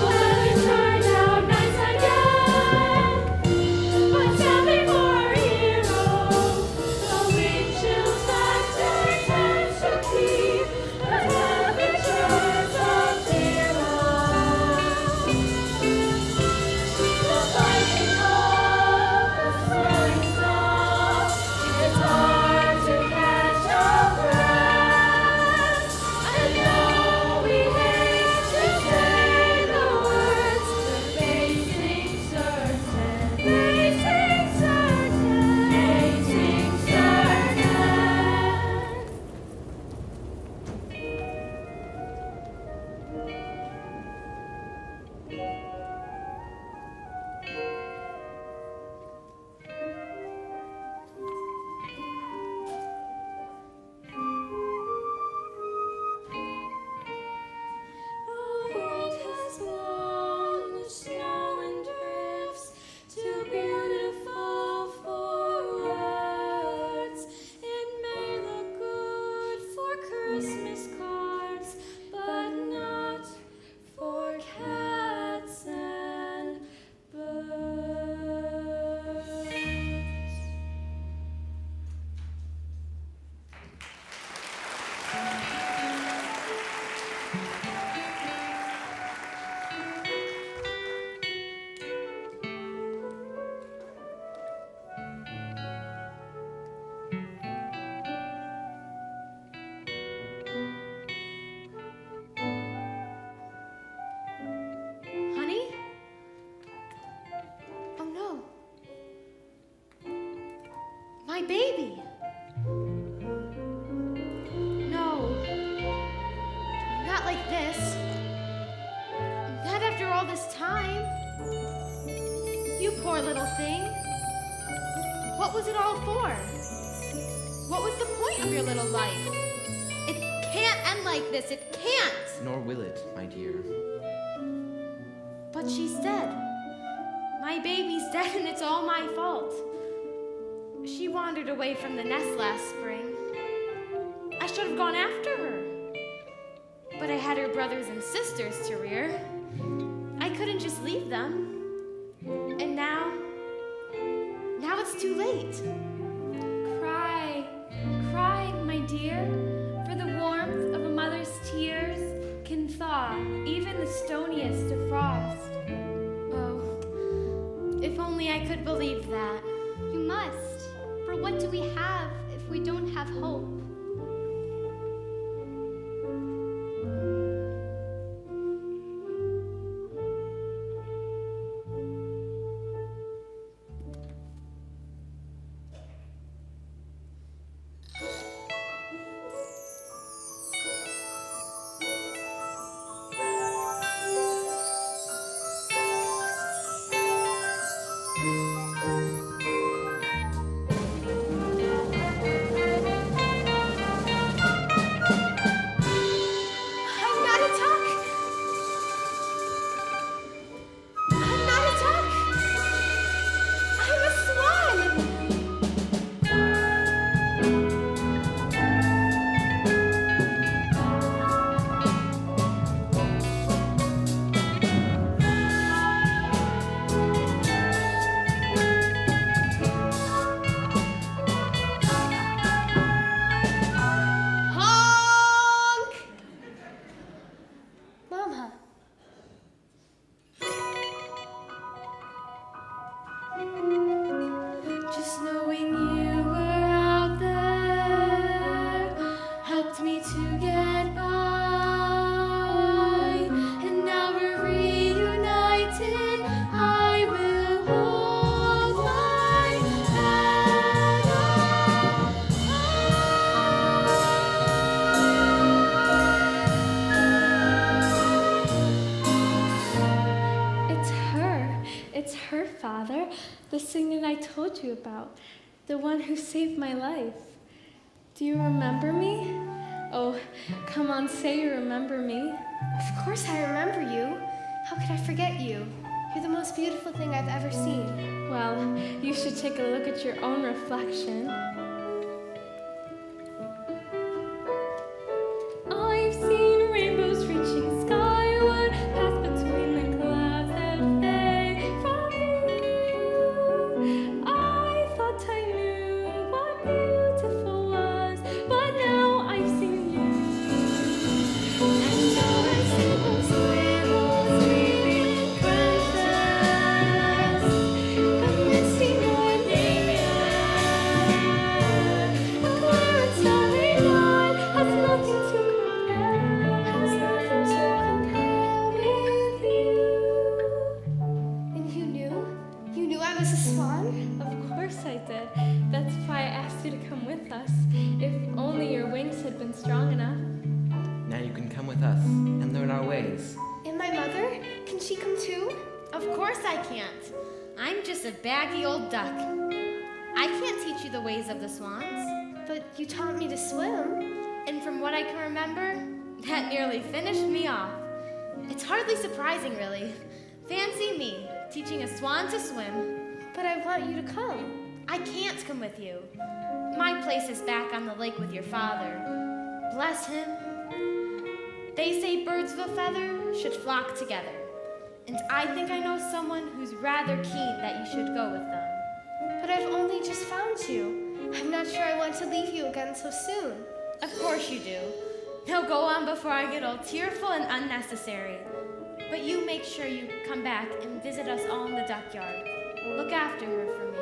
Well, it turned out nice again, but sad before our hero. The wind chill factor tends to keep the temperatures of zero. The fighting of the swirling snow, it's hard to catch our breath. And though we hate to say the words, the facing certain, facing certain, facing certain. The wind has blown the snow in drifts, too beautiful for words. It may look good for Christmas cards, but not for cats and birds. Honey? Oh no. My baby. No. Not like this. Not after all this time. You poor little thing. What was it all for? What was the point of your little life? It can't end like this. It can't. Nor will it, my dear. But she's dead. My baby's dead and it's all my fault. She wandered away from the nest last spring. I should have gone after her. But I had her brothers and sisters to rear. I couldn't just leave them. And now it's too late. Cry, cry, my dear, for the warmth of a mother's tears can thaw even the stoniest of frost. Oh, if only I could believe that. You must, for what do we have if we don't have hope? The singer I told you about, the one who saved my life. Do you remember me? Oh, come on, say you remember me. Of course I remember you. How could I forget you? You're the most beautiful thing I've ever seen. Well, you should take a look at your own reflection. I've seen rainbows reaching skyward, pass between the clouds that fade from you. I thought I knew what beautiful was, but now I've seen you. And now I see those rainbows leaving precious, and missing your name yet. A clear and starry night has nothing to with you. And you knew I was a swan? Of course I did. That's why I asked you to come with us. If only your wings had been strong enough. Now you can come with us and learn our ways. And my mother? Can she come too? Of course I can't. I'm just a baggy old duck. I can't teach you the ways of the swans. But you taught me to swim. And from what I can remember, that nearly finished me off. It's hardly surprising, really. Fancy me, teaching a swan to swim. But I want you to come. I can't come with you. My place is back on the lake with your father. Bless him. They say birds of a feather should flock together. And I think I know someone who's rather keen that you should go with them. But I've only just found you. I'm not sure I want to leave you again so soon. Of course you do. Now go on before I get all tearful and unnecessary. But you make sure you come back and visit us all in the duckyard. Look after her for me.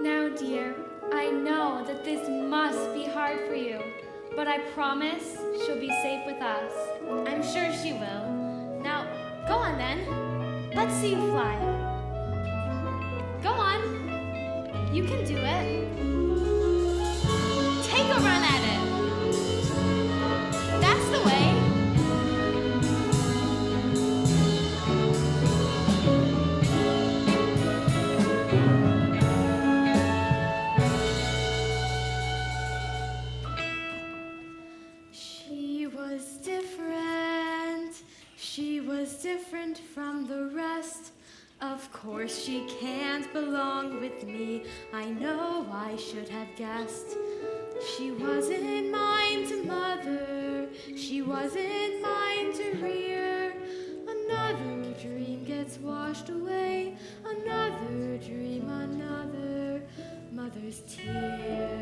Now, dear, I know that this must be hard for you, but I promise she'll be safe with us. I'm sure she will. Now, go on then. Let's see you fly. Go on. You can do it. Take a run at it. That's the way. different from the rest. Of course she can't belong with me. I know I should have guessed. She wasn't mine to mother. She wasn't mine to rear. Another dream gets washed away. Another dream, another mother's tear.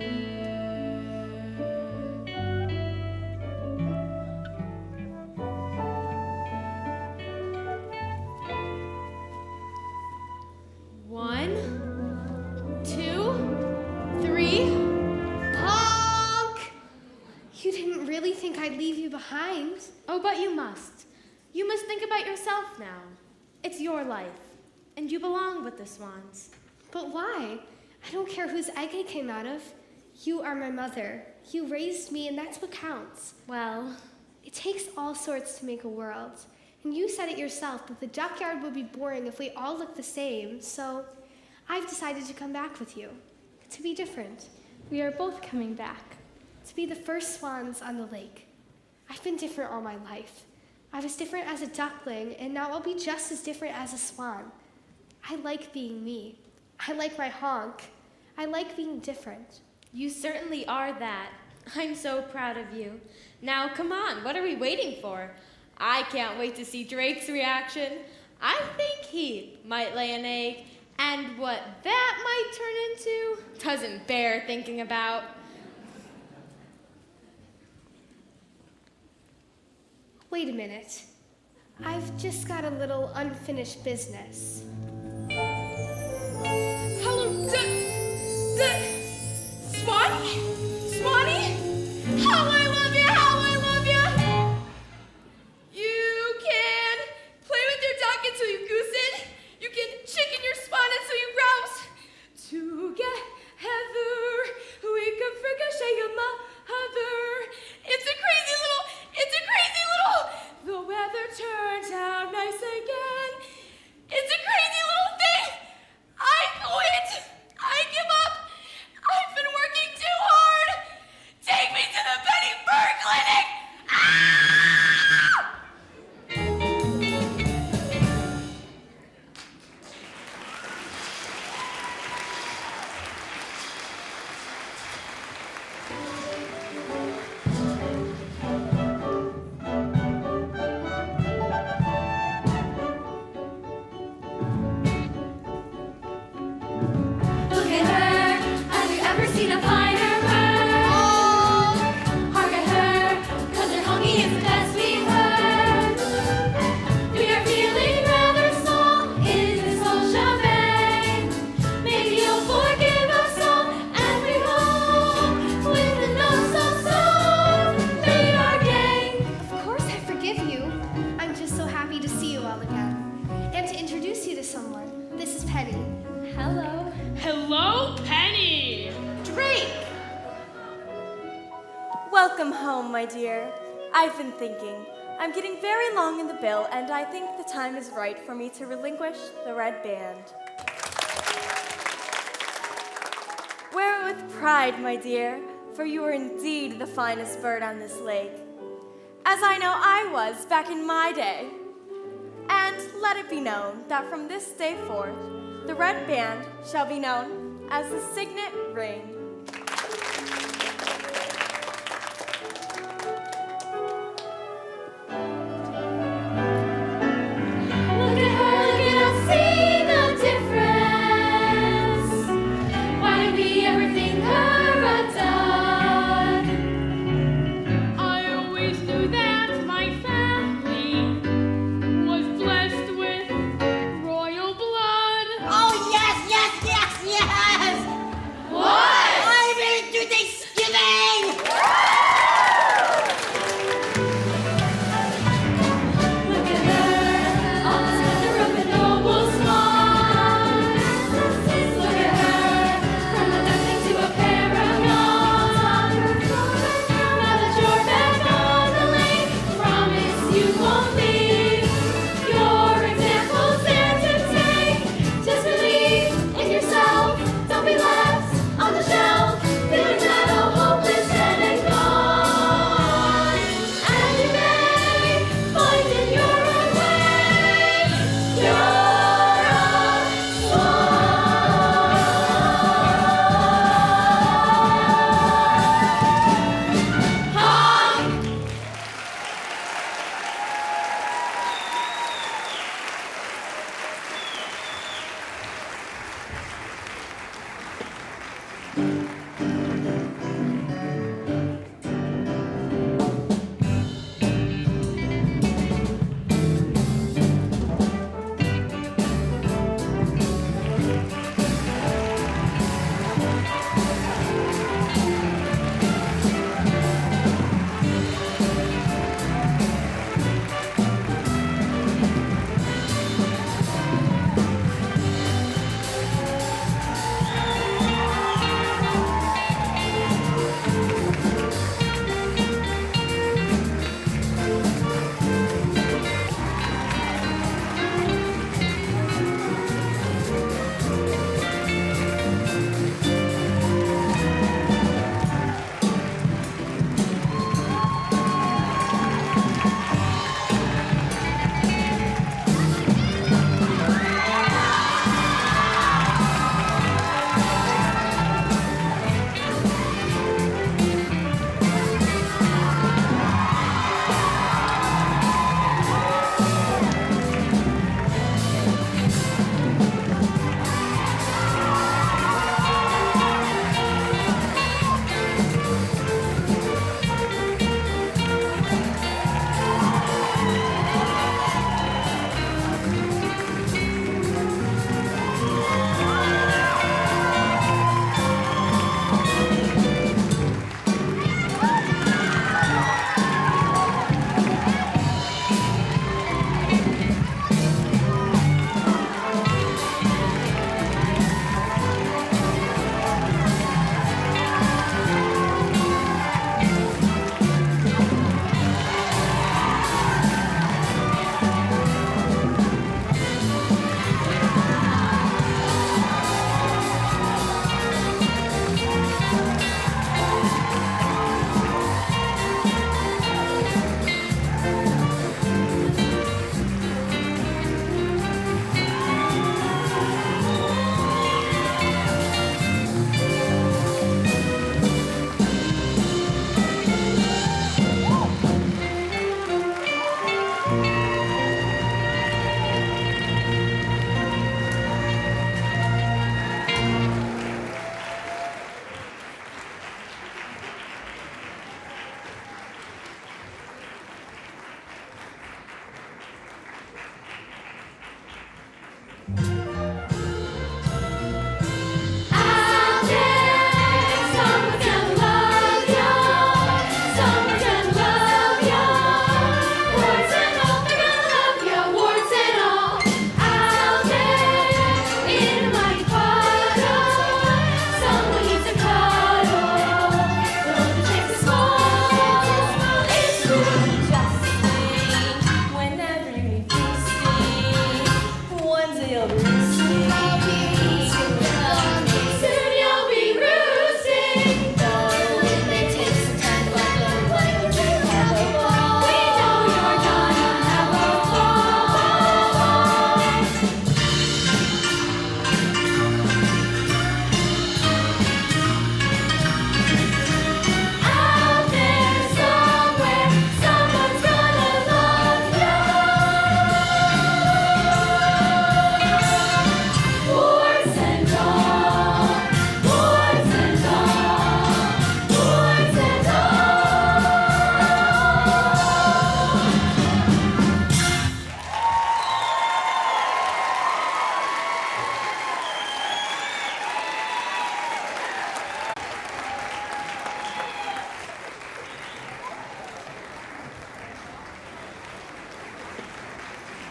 One, two, three. Honk! You didn't really think I'd leave you behind. Oh, but you must. You must think about yourself now. It's your life, and you belong with the swans. But why? I don't care whose egg I came out of. You are my mother. You raised me, and that's what counts. Well, It takes all sorts to make a world. And you said it yourself that the duckyard would be boring if we all looked the same, so I've decided to come back with you. To be different. We are both coming back. To be the first swans on the lake. I've been different all my life. I was different as a duckling, and now I'll be just as different as a swan. I like being me. I like my honk. I like being different. you certainly are that. I'm so proud of you. Now, come on, what are we waiting for? I can't wait to see Drake's reaction. I think he might lay an egg, and what that might turn into doesn't bear thinking about. Wait a minute. I've just got a little unfinished business. Hello, Swanee? Swanee? How I love you, how I love you! You can play with your duck until you goose it. You can chicken your swan until you rouse. Together, we can ricochet your mother. It's a crazy little, the weather turns out nice again. It's a crazy little thing. I quit. I give up. I've been working too hard. Take me to the Betty Bird Clinic. Look at her. Have you ever seen a finer bird? Hark at her, 'cause her honky is the best we've heard. We are feeling rather small in this whole shebang. Maybe you'll forgive us all and we home with the no-so-so radar gang. Of course I forgive you. I'm just so happy to see you all again. And to introduce you to someone. This is Penny. Hello. Hello, Penny! Drake! Welcome home, my dear. I've been thinking. I'm getting very long in the bill, and I think the time is right for me to relinquish the red band. Wear it with pride, my dear, for you are indeed the finest bird on this lake, as I know I was back in my day. And let it be known that from this day forth, the red band shall be known as the signet ring. Look at her, look at us, see the difference. Why did we ever think her a dud? I always knew that my family was blessed with royal blood. Oh, yes, yes, yes, yes! What?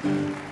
Bye.